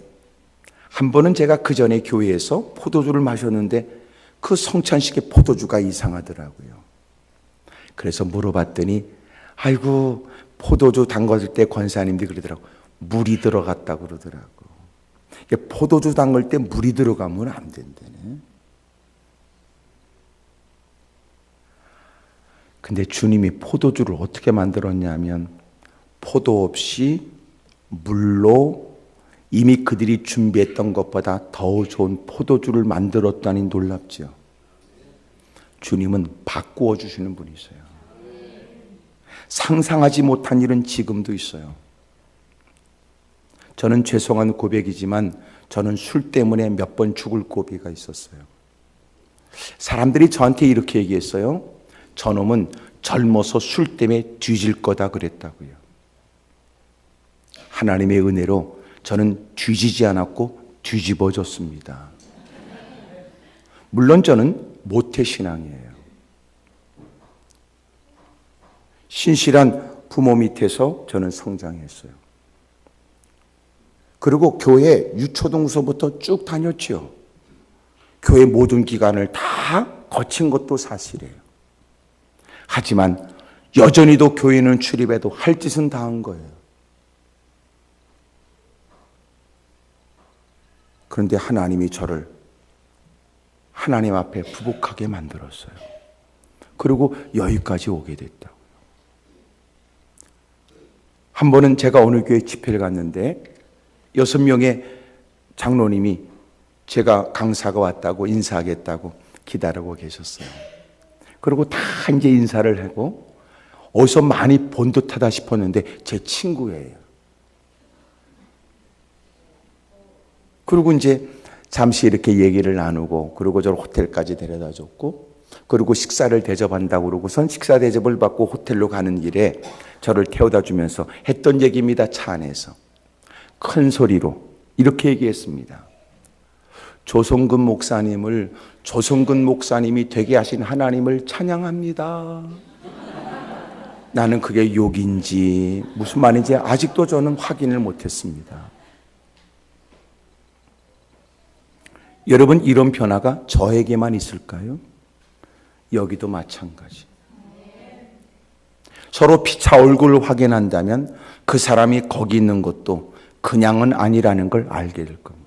한 번은 제가 그 전에 교회에서 포도주를 마셨는데 그 성찬식에 포도주가 이상하더라고요. 그래서 물어봤더니 아이고 포도주 담갔을 때 권사님들이 그러더라고. 물이 들어갔다고 그러더라고. 포도주 담글 때 물이 들어가면 안 된다네. 근데 주님이 포도주를 어떻게 만들었냐면 포도 없이 물로 이미 그들이 준비했던 것보다 더 좋은 포도주를 만들었다니 놀랍죠. 주님은 바꾸어 주시는 분이세요. 상상하지 못한 일은 지금도 있어요. 저는 죄송한 고백이지만 저는 술 때문에 몇 번 죽을 고비가 있었어요. 사람들이 저한테 이렇게 얘기했어요. 저놈은 젊어서 술 때문에 뒤질 거다 그랬다고요. 하나님의 은혜로 저는 뒤지지 않았고 뒤집어졌습니다. 물론 저는 모태신앙이에요. 신실한 부모 밑에서 저는 성장했어요. 그리고 교회 유초동서부터 쭉 다녔죠. 교회 모든 기간을 다 거친 것도 사실이에요. 하지만 여전히도 교회는 출입해도 할 짓은 다 한 거예요. 그런데 하나님이 저를 하나님 앞에 부복하게 만들었어요. 그리고 여기까지 오게 됐다고요. 한 번은 제가 어느 교회 집회를 갔는데 6명의 장로님이 제가 강사가 왔다고 인사하겠다고 기다리고 계셨어요. 그리고 다 이제 인사를 하고 어디서 많이 본 듯하다 싶었는데 제 친구예요. 그리고 이제 잠시 이렇게 얘기를 나누고 그리고 저를 호텔까지 데려다 줬고 그리고 식사를 대접한다고 그러고선 식사 대접을 받고 호텔로 가는 길에 저를 태워다 주면서 했던 얘기입니다. 차 안에서 큰 소리로 이렇게 얘기했습니다. 조성근 목사님을 조성근 목사님이 되게 하신 하나님을 찬양합니다. 나는 그게 욕인지 무슨 말인지 아직도 저는 확인을 못했습니다. 여러분 이런 변화가 저에게만 있을까요? 여기도 마찬가지. 서로 피차 얼굴을 확인한다면 그 사람이 거기 있는 것도 그냥은 아니라는 걸 알게 될 겁니다.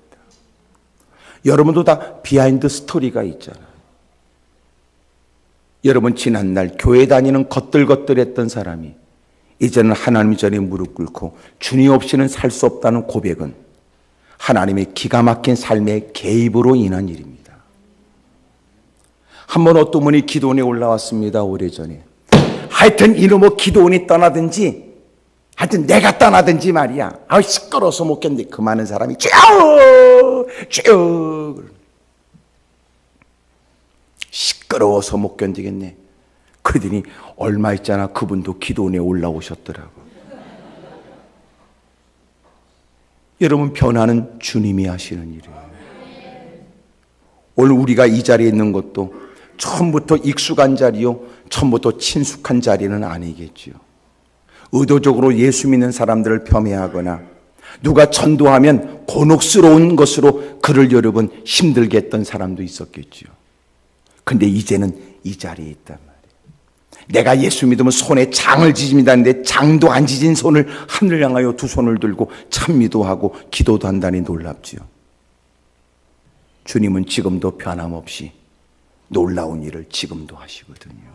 여러분도 다 비하인드 스토리가 있잖아요. 여러분 지난날 교회 다니는 것들것들했던 사람이 이제는 하나님 전에 무릎 꿇고 주님 없이는 살 수 없다는 고백은 하나님의 기가 막힌 삶의 개입으로 인한 일입니다. 한 번 어떤 분이 기도원에 올라왔습니다. 오래전에. 하여튼 이놈의 기도원이 떠나든지 하여튼 내가 떠나든지 말이야. 시끄러워서 못 견디. 그 많은 사람이 쭉 시끄러워서 못 견디겠네. 그러더니 얼마 있잖아 그분도 기도원에 올라오셨더라고. 여러분 변화는 주님이 하시는 일이에요. 오늘 우리가 이 자리에 있는 것도 처음부터 익숙한 자리요 처음부터 친숙한 자리는 아니겠지요. 의도적으로 예수 믿는 사람들을 폄훼하거나 누가 전도하면 곤혹스러운 것으로 그를 여러분 힘들게 했던 사람도 있었겠지요. 근데 이제는 이 자리에 있단 말이에요. 내가 예수 믿으면 손에 장을 지집니다는데 장도 안 지진 손을 하늘 향하여 두 손을 들고 찬미도 하고 기도도 한다니 놀랍지요. 주님은 지금도 변함없이 놀라운 일을 지금도 하시거든요.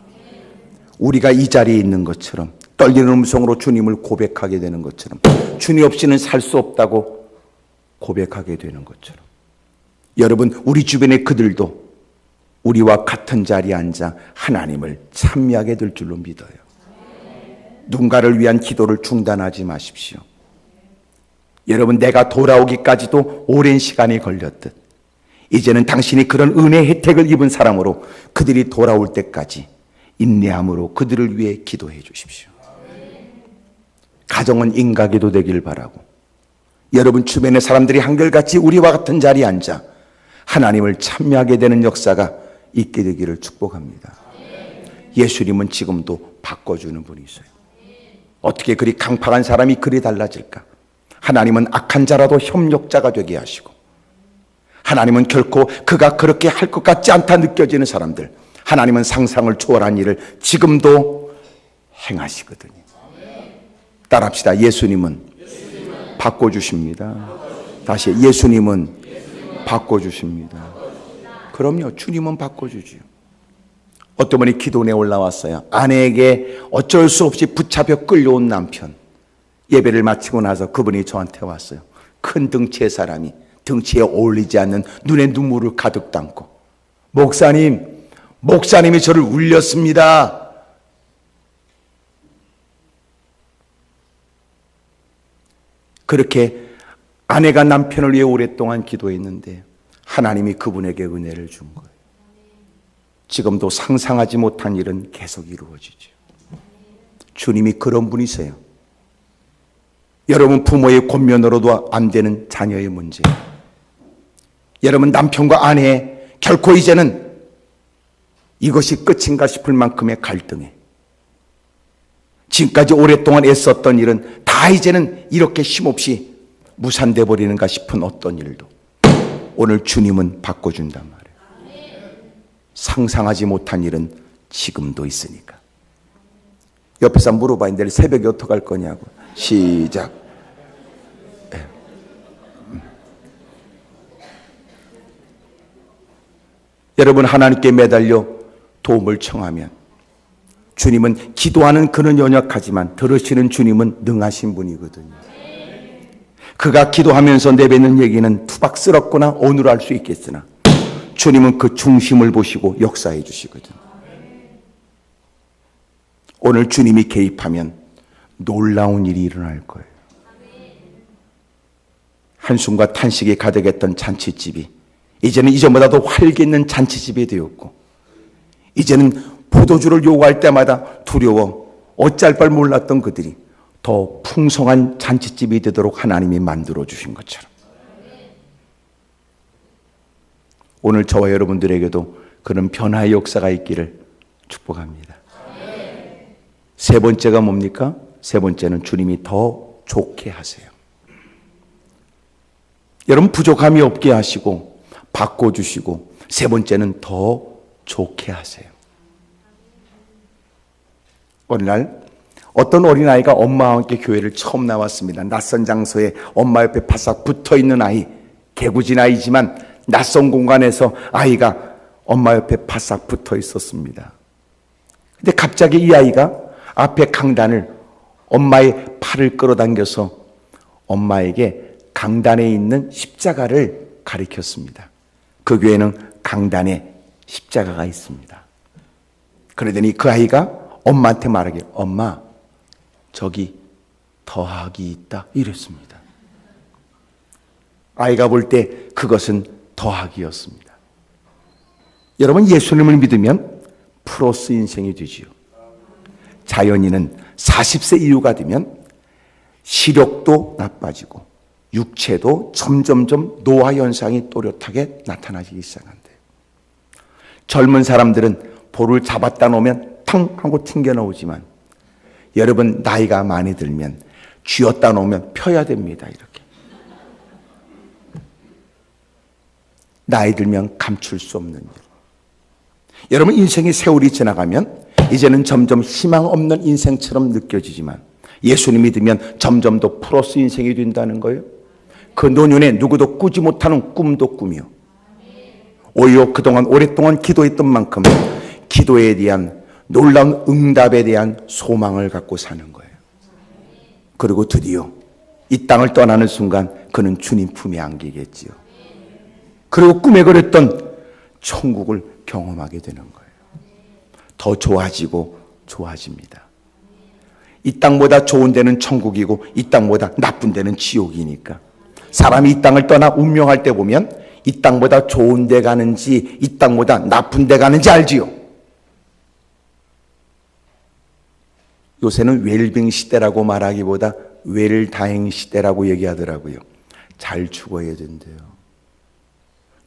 우리가 이 자리에 있는 것처럼 떨리는 음성으로 주님을 고백하게 되는 것처럼 주님 없이는 살 수 없다고 고백하게 되는 것처럼 여러분 우리 주변의 그들도 우리와 같은 자리에 앉아 하나님을 찬미하게 될 줄로 믿어요. 누군가를 위한 기도를 중단하지 마십시오. 여러분 내가 돌아오기까지도 오랜 시간이 걸렸듯 이제는 당신이 그런 은혜의 혜택을 입은 사람으로 그들이 돌아올 때까지 인내함으로 그들을 위해 기도해 주십시오. 가정은 인가기도 되길 바라고 여러분 주변의 사람들이 한결같이 우리와 같은 자리에 앉아 하나님을 찬미하게 되는 역사가 있게 되기를 축복합니다. 예수님은 지금도 바꿔주는 분이세요. 어떻게 그리 강팍한 사람이 그리 달라질까? 하나님은 악한 자라도 협력자가 되게 하시고, 하나님은 결코 그가 그렇게 할 것 같지 않다 느껴지는 사람들, 하나님은 상상을 초월한 일을 지금도 행하시거든요. 따라합시다. 예수님은 바꿔주십니다. 다시, 예수님은 바꿔주십니다. 그럼요, 주님은 바꿔주지요. 어떤 분이 기도원에 올라왔어요. 아내에게 어쩔 수 없이 붙잡혀 끌려온 남편. 예배를 마치고 나서 그분이 저한테 왔어요. 큰 덩치의 사람이 덩치에 어울리지 않는 눈에 눈물을 가득 담고, 목사님이 저를 울렸습니다. 그렇게 아내가 남편을 위해 오랫동안 기도했는데 하나님이 그분에게 은혜를 준 거예요. 지금도 상상하지 못한 일은 계속 이루어지죠. 주님이 그런 분이세요. 여러분 부모의 권면으로도 안 되는 자녀의 문제, 여러분 남편과 아내의 결코 이제는 이것이 끝인가 싶을 만큼의 갈등에, 지금까지 오랫동안 애썼던 일은 다 이제는 이렇게 힘없이 무산돼 버리는가 싶은 어떤 일도 오늘 주님은 바꿔준단 말이에요. 상상하지 못한 일은 지금도 있으니까. 옆에서 물어봐. 내일 새벽에 어떡할 거냐고. 시작. 여러분 하나님께 매달려 도움을 청하면 주님은, 기도하는 그는 연약하지만 들으시는 주님은 능하신 분이거든요. 그가 기도하면서 내뱉는 얘기는 투박스럽거나 어눌할 수 있겠으나 주님은 그 중심을 보시고 역사해 주시거든요. 오늘 주님이 개입하면 놀라운 일이 일어날 거예요. 한숨과 탄식이 가득했던 잔치집이 이제는 이전보다도 활기 있는 잔치집이 되었고, 이제는 포도주를 요구할 때마다 두려워 어쩔 바 몰랐던 그들이 더 풍성한 잔치집이 되도록 하나님이 만들어주신 것처럼 오늘 저와 여러분들에게도 그런 변화의 역사가 있기를 축복합니다. 세 번째가 뭡니까? 세 번째는 주님이 더 좋게 하세요. 여러분 부족함이 없게 하시고 바꿔주시고, 세 번째는 더 좋게 하세요. 어느 날 어떤 어린아이가 엄마와 함께 교회를 처음 나왔습니다. 낯선 장소에 엄마 옆에 바싹 붙어있는 아이, 개구진 아이지만 낯선 공간에서 아이가 엄마 옆에 바싹 붙어 있었습니다. 근데 갑자기 이 아이가 앞에 강단을, 엄마의 팔을 끌어당겨서 엄마에게 강단에 있는 십자가를 가리켰습니다. 그 교회는 강단에 십자가가 있습니다. 그러더니 그 아이가 엄마한테 말하길, 엄마, 저기 더하기 있다, 이랬습니다. 아이가 볼 때 그것은 더하기였습니다. 여러분 예수님을 믿으면 플러스 인생이 되지요. 자연인은 40세 이후가 되면 시력도 나빠지고 육체도 점점점 노화 현상이 또렷하게 나타나기 시작한대요. 젊은 사람들은 볼을 잡았다 놓으면 탕 하고 튕겨 나오지만, 여러분 나이가 많이 들면 쥐었다 놓으면 펴야 됩니다. 이렇게 나이 들면 감출 수 없는 일. 여러분 인생의 세월이 지나가면 이제는 점점 희망 없는 인생처럼 느껴지지만, 예수님 믿으면 점점 더 플러스 인생이 된다는 거예요. 그 노년에 누구도 꾸지 못하는 꿈도 꾸며, 오히려 그동안 오랫동안 기도했던 만큼 기도에 대한 놀라운 응답에 대한 소망을 갖고 사는 거예요. 그리고 드디어 이 땅을 떠나는 순간 그는 주님 품에 안기겠지요. 그리고 꿈에 그렸던 천국을 경험하게 되는 거예요. 더 좋아지고 좋아집니다. 이 땅보다 좋은 데는 천국이고 이 땅보다 나쁜 데는 지옥이니까, 사람이 이 땅을 떠나 운명할 때 보면 이 땅보다 좋은 데 가는지 이 땅보다 나쁜 데 가는지 알지요. 요새는 웰빙 시대라고 말하기보다 웰다행 시대라고 얘기하더라고요. 잘 죽어야 된대요.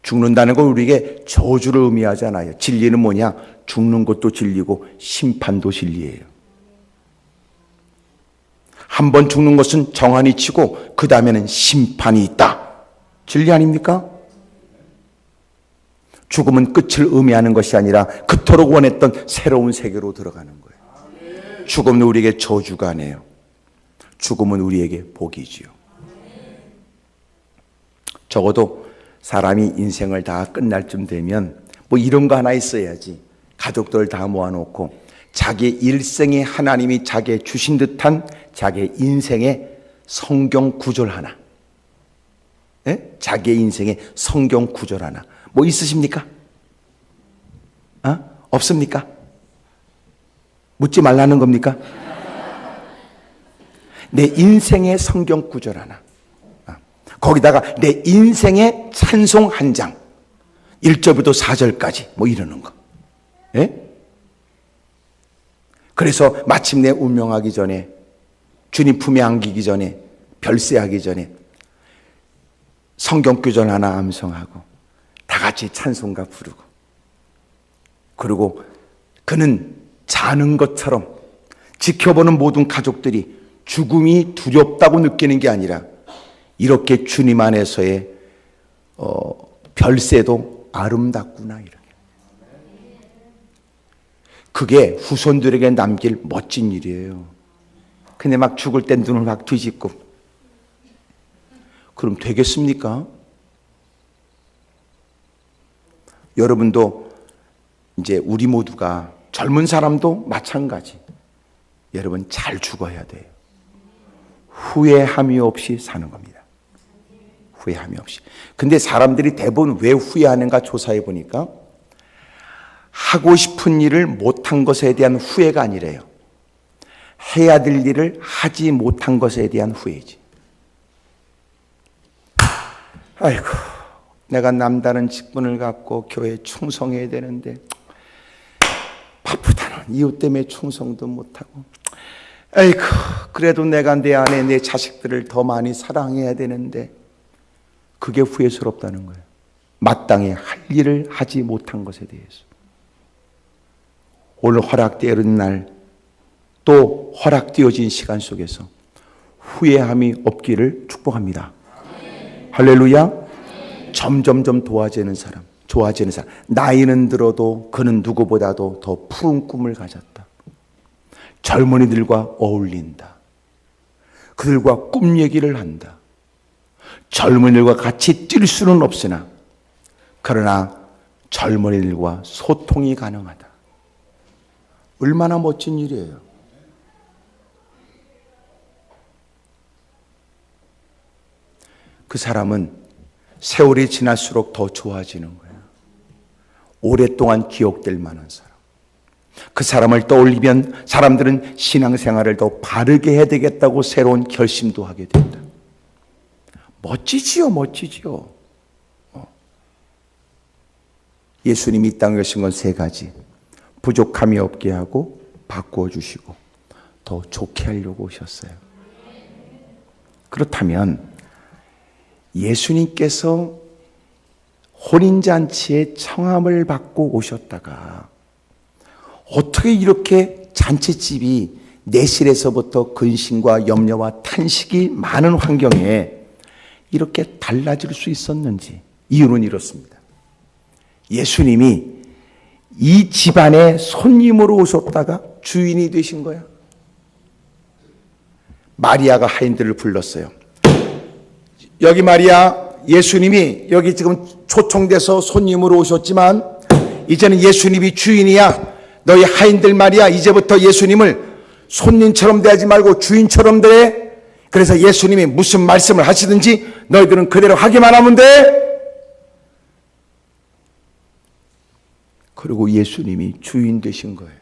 죽는다는 건 우리에게 저주를 의미하잖아요. 진리는 뭐냐? 죽는 것도 진리고 심판도 진리예요. 한 번 죽는 것은 정한이 치고 그 다음에는 심판이 있다. 진리 아닙니까? 죽음은 끝을 의미하는 것이 아니라 그토록 원했던 새로운 세계로 들어가는 거예요. 죽음은 우리에게 저주가 아니에요. 죽음은 우리에게 복이지요. 적어도 사람이 인생을 다 끝날 쯤 되면 뭐 이런 거 하나 있어야지. 가족들 다 모아놓고 자기 일생에 하나님이 자기에 주신 듯한 자기 인생의 성경 구절 하나, 예? 자기의 인생의 성경 구절 하나 뭐 있으십니까? 없습니까? 묻지 말라는 겁니까? 내 인생의 성경 구절 하나, 거기다가 내 인생의 찬송 한 장, 1절부터 4절까지 뭐 이러는 거. 예? 그래서 마침내 운명하기 전에, 주님 품에 안기기 전에, 별세하기 전에 성경 구절 하나 암송하고 다 같이 찬송가 부르고, 그리고 그는 자는 것처럼 지켜보는 모든 가족들이 죽음이 두렵다고 느끼는 게 아니라 이렇게 주님 안에서의 별세도 아름답구나, 이렇게. 그게 후손들에게 남길 멋진 일이에요. 근데 막 죽을 때 눈을 막 뒤집고 그럼 되겠습니까? 여러분도 이제 우리 모두가, 젊은 사람도 마찬가지, 여러분 잘 죽어야 돼요. 후회함이 없이 사는 겁니다. 후회함이 없이. 근데 사람들이 대부분 왜 후회하는가 조사해 보니까 하고 싶은 일을 못한 것에 대한 후회가 아니래요. 해야 될 일을 하지 못한 것에 대한 후회지. 아이고, 내가 남다른 직분을 갖고 교회에 충성해야 되는데 바쁘다는 이유 때문에 충성도 못하고, 아이고, 그래도 내가 내 아내, 내 자식들을 더 많이 사랑해야 되는데, 그게 후회스럽다는 거예요. 마땅히 할 일을 하지 못한 것에 대해서. 오늘 허락되는 날, 또 허락되어진 시간 속에서 후회함이 없기를 축복합니다. 할렐루야. 점점점 좋아지는 사람. 나이는 들어도 그는 누구보다도 더 푸른 꿈을 가졌다. 젊은이들과 어울린다. 그들과 꿈 얘기를 한다. 젊은이들과 같이 뛸 수는 없으나 그러나 젊은이들과 소통이 가능하다. 얼마나 멋진 일이에요. 그 사람은 세월이 지날수록 더 좋아지는 거예요. 오랫동안 기억될 만한 사람. 그 사람을 떠올리면 사람들은 신앙생활을 더 바르게 해야 되겠다고 새로운 결심도 하게 된다. 멋지지요, 멋지지요. 예수님이 이 땅에 오신 건 세 가지. 부족함이 없게 하고 바꾸어 주시고 더 좋게 하려고 오셨어요. 그렇다면 예수님께서 혼인잔치에 청함을 받고 오셨다가 어떻게 이렇게 잔치집이 내실에서부터 근심과 염려와 탄식이 많은 환경에 이렇게 달라질 수 있었는지, 이유는 이렇습니다. 예수님이 이 집안에 손님으로 오셨다가 주인이 되신 거야. 마리아가 하인들을 불렀어요. 여기 마리아, 예수님이 여기 지금 초청돼서 손님으로 오셨지만 이제는 예수님이 주인이야. 너희 하인들 말이야, 이제부터 예수님을 손님처럼 대하지 말고 주인처럼 대해. 그래서 예수님이 무슨 말씀을 하시든지 너희들은 그대로 하기만 하면 돼. 그리고 예수님이 주인 되신 거예요.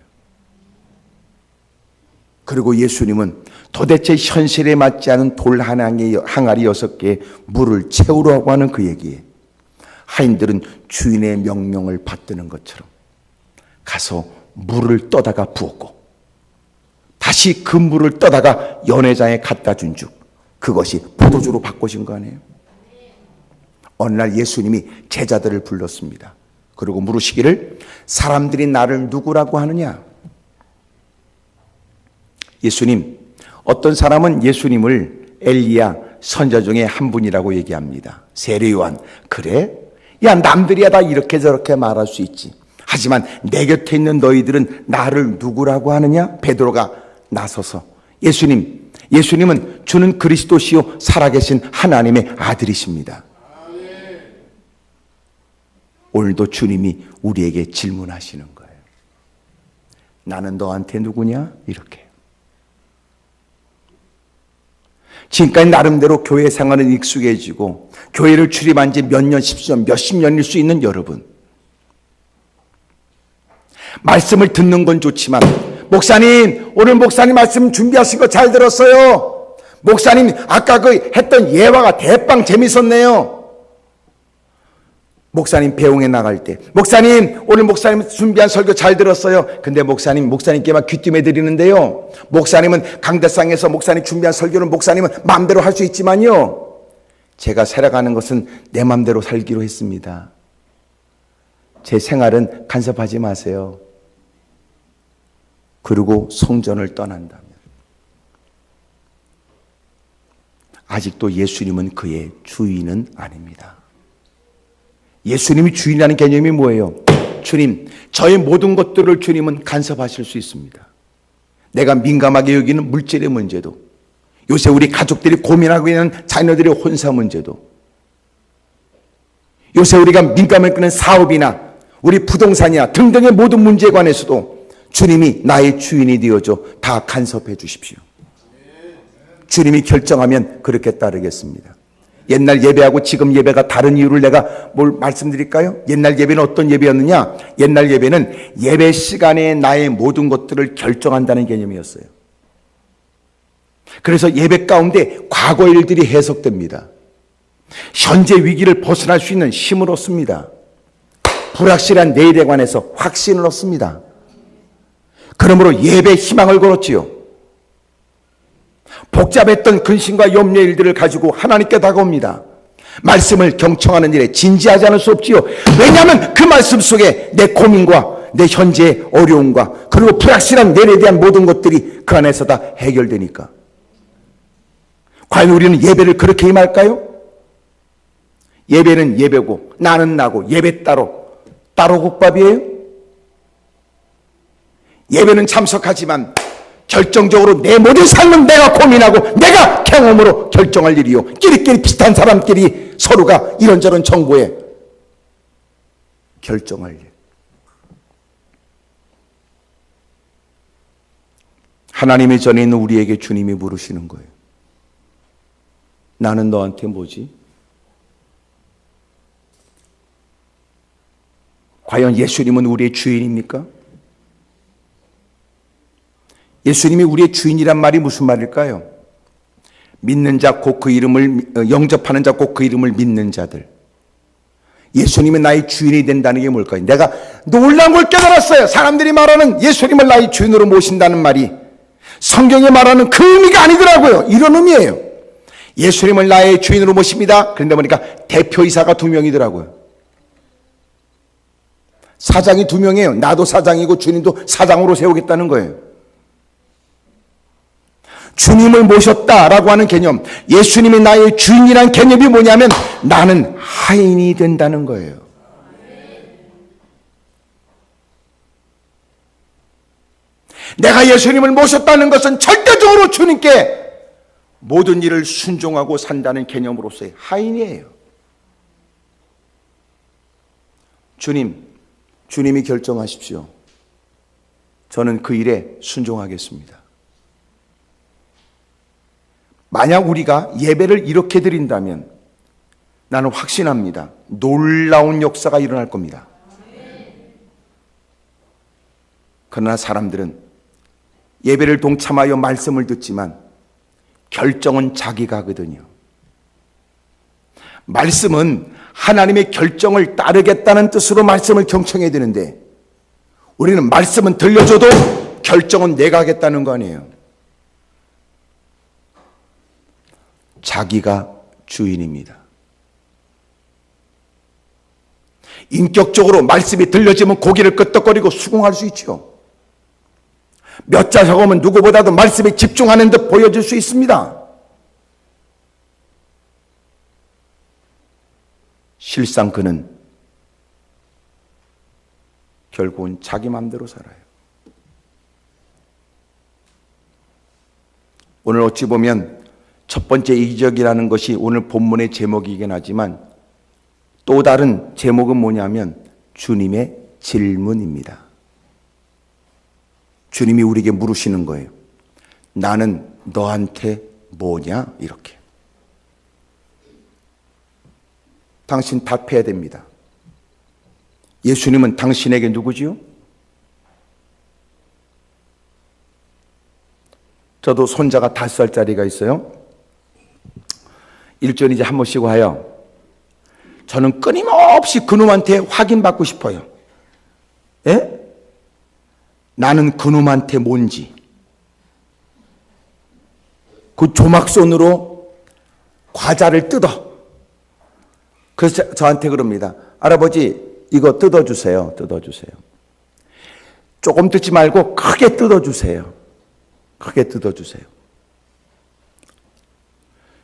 그리고 예수님은 도대체 현실에 맞지 않은 돌 항아리 6개에 물을 채우라고 하는 그 얘기에 하인들은 주인의 명령을 받드는 것처럼 가서 물을 떠다가 부었고 다시 그 물을 떠다가 연회장에 갖다 준 즉 그것이 포도주로 바꿔진 거 아니에요? 어느 날 예수님이 제자들을 불렀습니다. 그리고 물으시기를 사람들이 나를 누구라고 하느냐? 예수님, 어떤 사람은 예수님을 엘리야 선자 중에 한 분이라고 얘기합니다. 세례 요한. 그래? 야, 남들이야 다 이렇게 저렇게 말할 수 있지. 하지만 내 곁에 있는 너희들은 나를 누구라고 하느냐? 베드로가 나서서 예수님은 주는 그리스도시요 살아계신 하나님의 아들이십니다. 오늘도 주님이 우리에게 질문하시는 거예요. 나는 너한테 누구냐? 이렇게. 지금까지 나름대로 교회 생활은 익숙해지고 교회를 출입한 지 몇 년, 10년, 몇십 년일 수 있는 여러분. 말씀을 듣는 건 좋지만 목사님, 오늘 목사님 말씀 준비하신 거 잘 들었어요. 목사님 아까 그 했던 예화가 대빵 재밌었네요. 목사님 배웅에 나갈 때 목사님 오늘 목사님 준비한 설교 잘 들었어요. 근데 목사님께만 귀띔해 드리는데요. 목사님은 강대상에서 목사님 준비한 설교는 목사님은 마음대로 할 수 있지만요. 제가 살아가는 것은 내 마음대로 살기로 했습니다. 제 생활은 간섭하지 마세요. 그리고 성전을 떠난다면 아직도 예수님은 그의 주인은 아닙니다. 예수님이 주인이라는 개념이 뭐예요? 주님, 저의 모든 것들을 주님은 간섭하실 수 있습니다. 내가 민감하게 여기는 물질의 문제도, 요새 우리 가족들이 고민하고 있는 자녀들의 혼사 문제도, 요새 우리가 민감을 끄는 사업이나 우리 부동산이나 등등의 모든 문제에 관해서도 주님이 나의 주인이 되어줘 다 간섭해 주십시오. 주님이 결정하면 그렇게 따르겠습니다. 옛날 예배하고 지금 예배가 다른 이유를 내가 뭘 말씀드릴까요? 옛날 예배는 어떤 예배였느냐? 옛날 예배는 예배 시간에 나의 모든 것들을 결정한다는 개념이었어요. 그래서 예배 가운데 과거 일들이 해석됩니다. 현재 위기를 벗어날 수 있는 힘을 얻습니다. 불확실한 내일에 관해서 확신을 얻습니다. 그러므로 예배에 희망을 걸었지요. 복잡했던 근심과 염려의 일들을 가지고 하나님께 다가옵니다. 말씀을 경청하는 일에 진지하지 않을 수 없지요. 왜냐하면 그 말씀 속에 내 고민과 내 현재의 어려움과 그리고 불확실한 내일에 대한 모든 것들이 그 안에서 다 해결되니까. 과연 우리는 예배를 그렇게 임할까요? 예배는 예배고 나는 나고 예배 따로 국밥이에요? 예배는 참석하지만 결정적으로 내 모든 삶은 내가 고민하고 내가 경험으로 결정할 일이요. 끼리끼리 비슷한 사람끼리 서로가 이런저런 정보에 결정할 일. 하나님의 전에 있는 우리에게 주님이 물으시는 거예요. 나는 너한테 뭐지? 과연 예수님은 우리의 주인입니까? 예수님이 우리의 주인이란 말이 무슨 말일까요? 믿는 자 곧 그 이름을 영접하는 자 곧 그 이름을 믿는 자들. 예수님이 나의 주인이 된다는 게 뭘까요? 내가 놀라운 걸 깨달았어요. 사람들이 말하는 예수님을 나의 주인으로 모신다는 말이 성경에 말하는 그 의미가 아니더라고요. 이런 의미예요. 예수님을 나의 주인으로 모십니다. 그런데 보니까 대표이사가 2명이더라고요. 사장이 2명이에요. 나도 사장이고 주님도 사장으로 세우겠다는 거예요. 주님을 모셨다라고 하는 개념, 예수님이 나의 주인이라는 개념이 뭐냐면 나는 하인이 된다는 거예요. 내가 예수님을 모셨다는 것은 절대적으로 주님께 모든 일을 순종하고 산다는 개념으로서의 하인이에요. 주님이 결정하십시오. 저는 그 일에 순종하겠습니다. 만약 우리가 예배를 이렇게 드린다면 나는 확신합니다. 놀라운 역사가 일어날 겁니다. 그러나 사람들은 예배를 동참하여 말씀을 듣지만 결정은 자기가 하거든요. 말씀은 하나님의 결정을 따르겠다는 뜻으로 말씀을 경청해야 되는데 우리는 말씀은 들려줘도 결정은 내가 하겠다는 거 아니에요. 자기가 주인입니다. 인격적으로 말씀이 들려지면 고개를 끄덕거리고 수긍할 수 있죠. 몇 자 적으면 누구보다도 말씀에 집중하는 듯 보여줄 수 있습니다. 실상 그는 결국은 자기 마음대로 살아요. 오늘 어찌 보면 첫 번째 이적이라는 것이 오늘 본문의 제목이긴 하지만 또 다른 제목은 뭐냐면 주님의 질문입니다. 주님이 우리에게 물으시는 거예요. 나는 너한테 뭐냐? 이렇게. 당신 답해야 됩니다. 예수님은 당신에게 누구지요? 저도 손자가 5살짜리가 있어요. 일주일에 이제 한 번씩 와요. 저는 끊임없이 그놈한테 확인받고 싶어요. 예? 나는 그놈한테 뭔지. 그 조막손으로 과자를 뜯어. 그래서 저한테 그럽니다. 할아버지, 이거 뜯어주세요. 뜯어주세요. 조금 뜯지 말고 크게 뜯어주세요. 크게 뜯어주세요.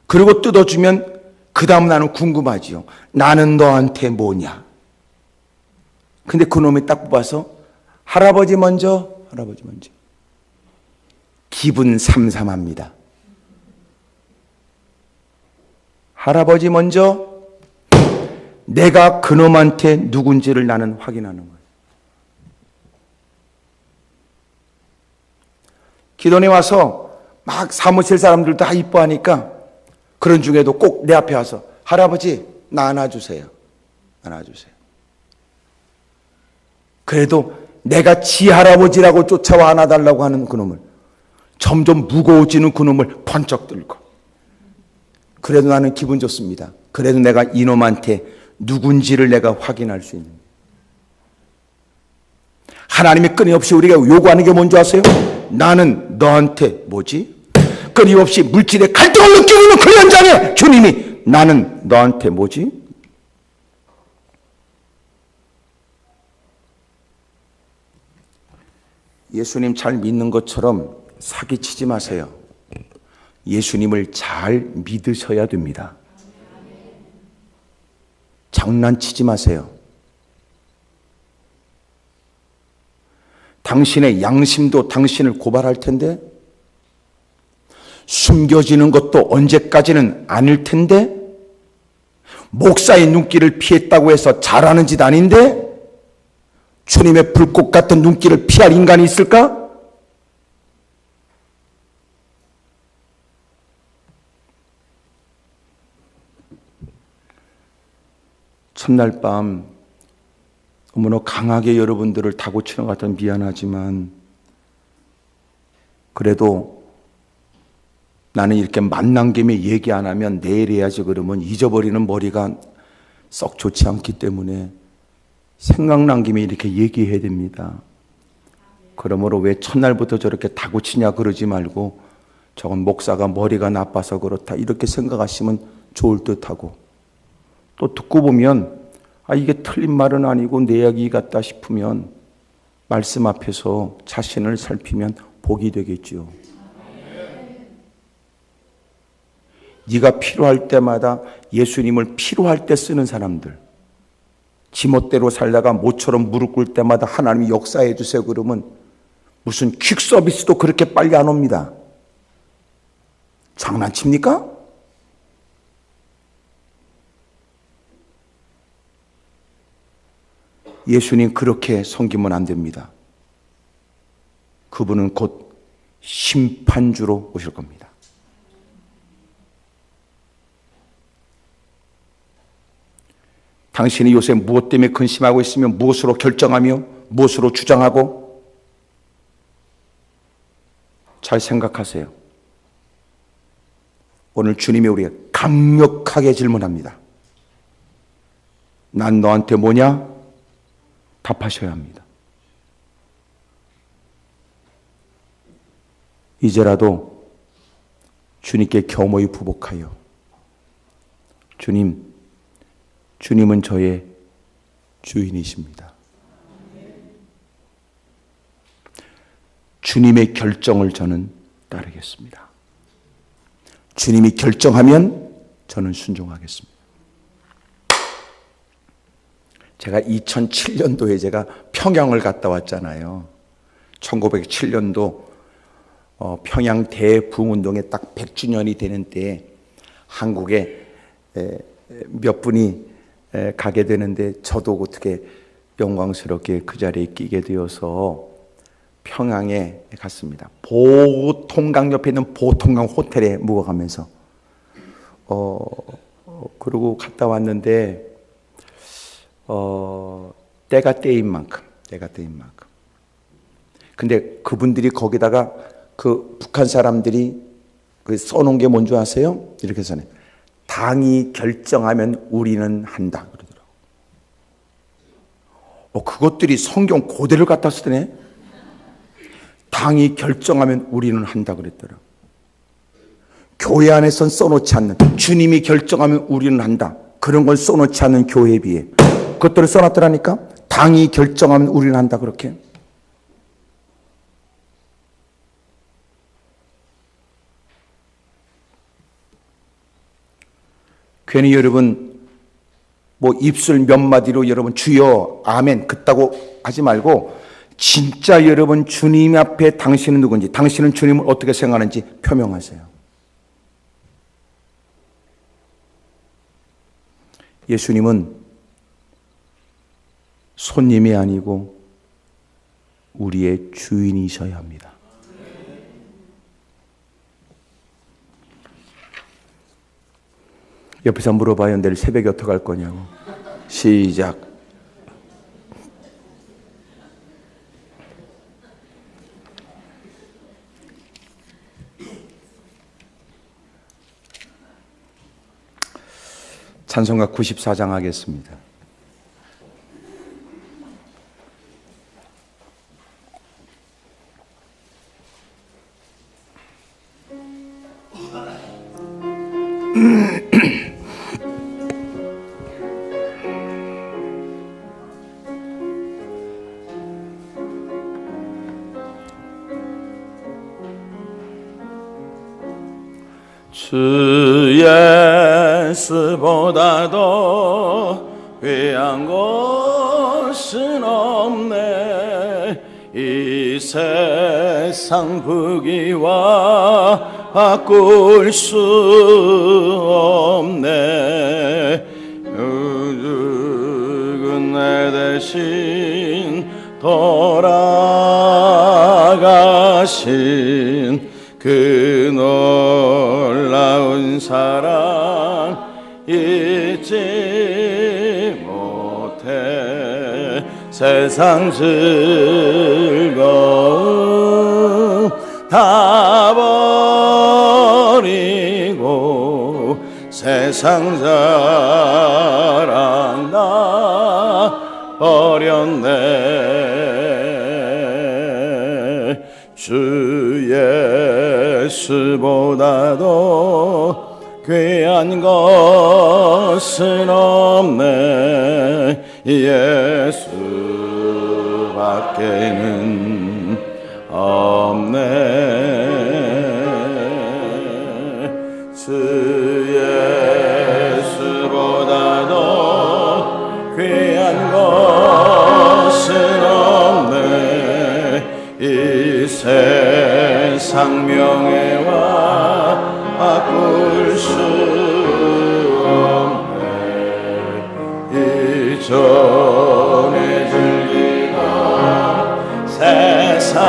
그리고 뜯어주면 그 다음 나는 궁금하지요. 나는 너한테 뭐냐? 근데 그놈이 딱 뽑아서 할아버지 먼저, 할아버지 먼저. 기분 삼삼합니다. 할아버지 먼저, 내가 그놈한테 누군지를 나는 확인하는 거예요. 기도원에 와서 막 사무실 사람들 다 이뻐하니까 그런 중에도 꼭 내 앞에 와서 할아버지 나 안아주세요. 안아주세요. 그래도 내가 지 할아버지라고 쫓아와 안아달라고 하는 그놈을, 점점 무거워지는 그놈을 번쩍 들고, 그래도 나는 기분 좋습니다. 그래도 내가 이놈한테 누군지를 내가 확인할 수 있는. 하나님이 끊임없이 우리가 요구하는 게 뭔지 아세요? 나는 너한테 뭐지? 끊임없이 물질의 갈등을 느끼고 있는 그 현장에 주님이 나는 너한테 뭐지? 예수님 잘 믿는 것처럼 사기치지 마세요. 예수님을 잘 믿으셔야 됩니다. 장난치지 마세요. 당신의 양심도 당신을 고발할 텐데, 숨겨지는 것도 언제까지는 아닐 텐데, 목사의 눈길을 피했다고 해서 잘하는 짓 아닌데, 주님의 불꽃 같은 눈길을 피할 인간이 있을까? 첫날 밤 너무나 강하게 여러분들을 다고치는 것 같아서 미안하지만, 그래도 나는 이렇게 만난 김에 얘기 안 하면 내일 해야지 그러면 잊어버리는 머리가 썩 좋지 않기 때문에 생각난 김에 이렇게 얘기해야 됩니다. 그러므로 왜 첫날부터 저렇게 다고치냐 그러지 말고, 저건 목사가 머리가 나빠서 그렇다 이렇게 생각하시면 좋을 듯하고, 또 듣고 보면 이게 틀린 말은 아니고 내 이야기 같다 싶으면 말씀 앞에서 자신을 살피면 복이 되겠지요. 네가 필요할 때마다 예수님을 필요할 때 쓰는 사람들, 지멋대로 살다가 모처럼 무릎 꿇을 때마다 하나님이 역사해 주세요 그러면 무슨 퀵 서비스도 그렇게 빨리 안 옵니다. 장난칩니까? 예수님 그렇게 섬기면 안 됩니다. 그분은 곧 심판주로 오실 겁니다. 당신이 요새 무엇 때문에 근심하고 있으면 무엇으로 결정하며 무엇으로 주장하고, 잘 생각하세요. 오늘 주님이 우리에게 강력하게 질문합니다. 난 너한테 뭐냐? 답하셔야 합니다. 이제라도 주님께 겸허히 부복하여, 주님은 저의 주인이십니다. 주님의 결정을 저는 따르겠습니다. 주님이 결정하면 저는 순종하겠습니다. 제가 2007년도에 제가 평양을 갔다 왔잖아요. 1907년도 평양 대부흥운동에 딱 100주년이 되는 때에 한국에 몇 분이 가게 되는데 저도 어떻게 영광스럽게 그 자리에 끼게 되어서 평양에 갔습니다. 보통강 옆에 있는 보통강 호텔에 묵어가면서 그러고 갔다 왔는데 때가 때인 만큼 근데 그분들이 거기다가 그 북한 사람들이 그 써놓은 게 뭔지 아세요? 이렇게 써요. 당이 결정하면 우리는 한다 그러더라고. 그것들이 성경 그대로 갖다 쓰더네. 당이 결정하면 우리는 한다 그랬더라. 교회 안에선 써놓지 않는, 주님이 결정하면 우리는 한다, 그런 걸 써놓지 않는 교회에 비해 그것들을 써놨더라니까. 당이 결정하면 우리는 한다 그렇게. 괜히 여러분 뭐 입술 몇 마디로 여러분 주여 아멘 그따고 하지 말고 진짜 여러분 주님 앞에 당신은 누군지, 당신은 주님을 어떻게 생각하는지 표명하세요. 예수님은 손님이 아니고 우리의 주인이셔야 합니다. 옆에서 물어봐요. 내일 새벽에 어떻게 할 거냐고. 시작. 찬송가 94장 하겠습니다.
주 예수보다도 귀한 것은 없네. 이 세상 부귀와 바꿀 수 없네. 죽은 내 대신 돌아가신 그 놀라운 사랑 잊지 못해. 세상 즐거움 다 버리고 세상 자랑 다 버렸네. 주 예수보다도 귀한 것은 없네. 예수밖에는 없네. 주 예수보다도 귀한 것은 없네. 이 세상 명예와 바꿀 수 없네. 이전에 즐기던 세상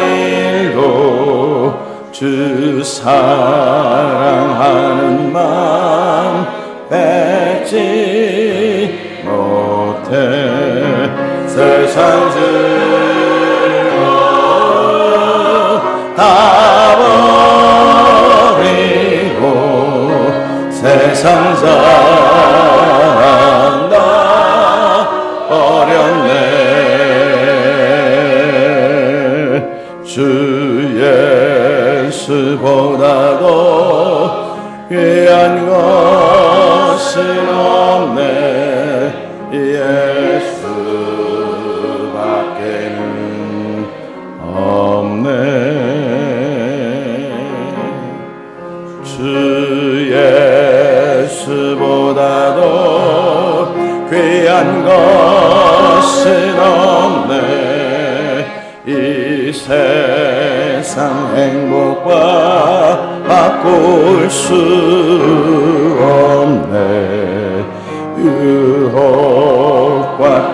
일도 주 사랑하는 마음 뺏지 못해. 세상 즐거움 다 버리고 세상 사랑 다 버렸네. 주 예수보다도 귀한 것은 없네. 예수밖에는 위한 것은 없네. 이 세상 행복과 바꿀 수 없네. 유혹과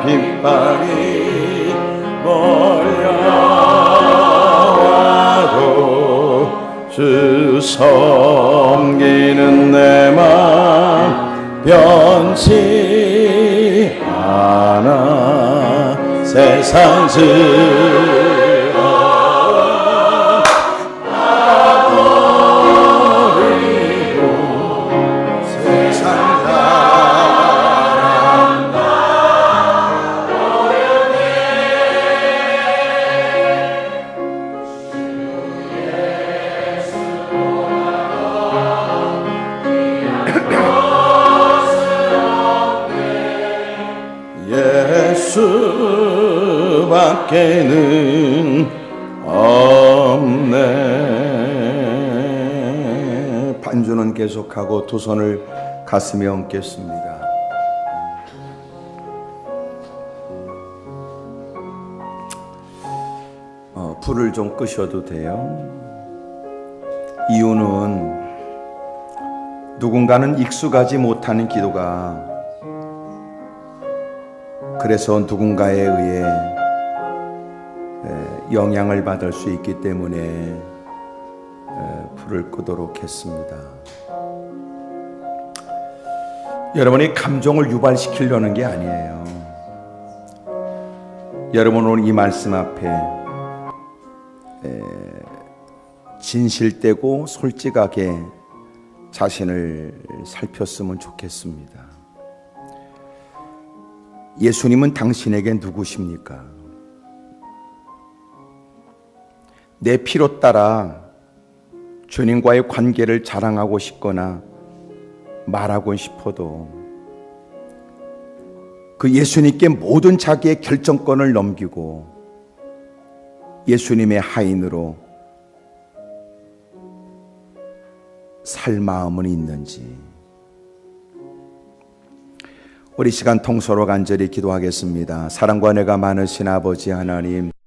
핍박이 몰려와도 주 섬기는 내 맘 변치 않아. 세상 즐거워 버리고 세상 예수밖에는 없네.
반주는 계속하고 두 손을 가슴에 얹겠습니다. 불을 좀 끄셔도 돼요. 이유는 누군가는 익숙하지 못하는 기도가 그래서 누군가에 의해 영향을 받을 수 있기 때문에 불을 끄도록 했습니다. 여러분이 감정을 유발시키려는 게 아니에요. 여러분 오늘 이 말씀 앞에 진실되고 솔직하게 자신을 살폈으면 좋겠습니다. 예수님은 당신에게 누구십니까? 내 피로 따라 주님과의 관계를 자랑하고 싶거나 말하고 싶어도 그 예수님께 모든 자기의 결정권을 넘기고 예수님의 하인으로 살 마음은 있는지, 우리 시간 통서로 간절히 기도하겠습니다. 사랑과 은혜가 많으신 아버지 하나님,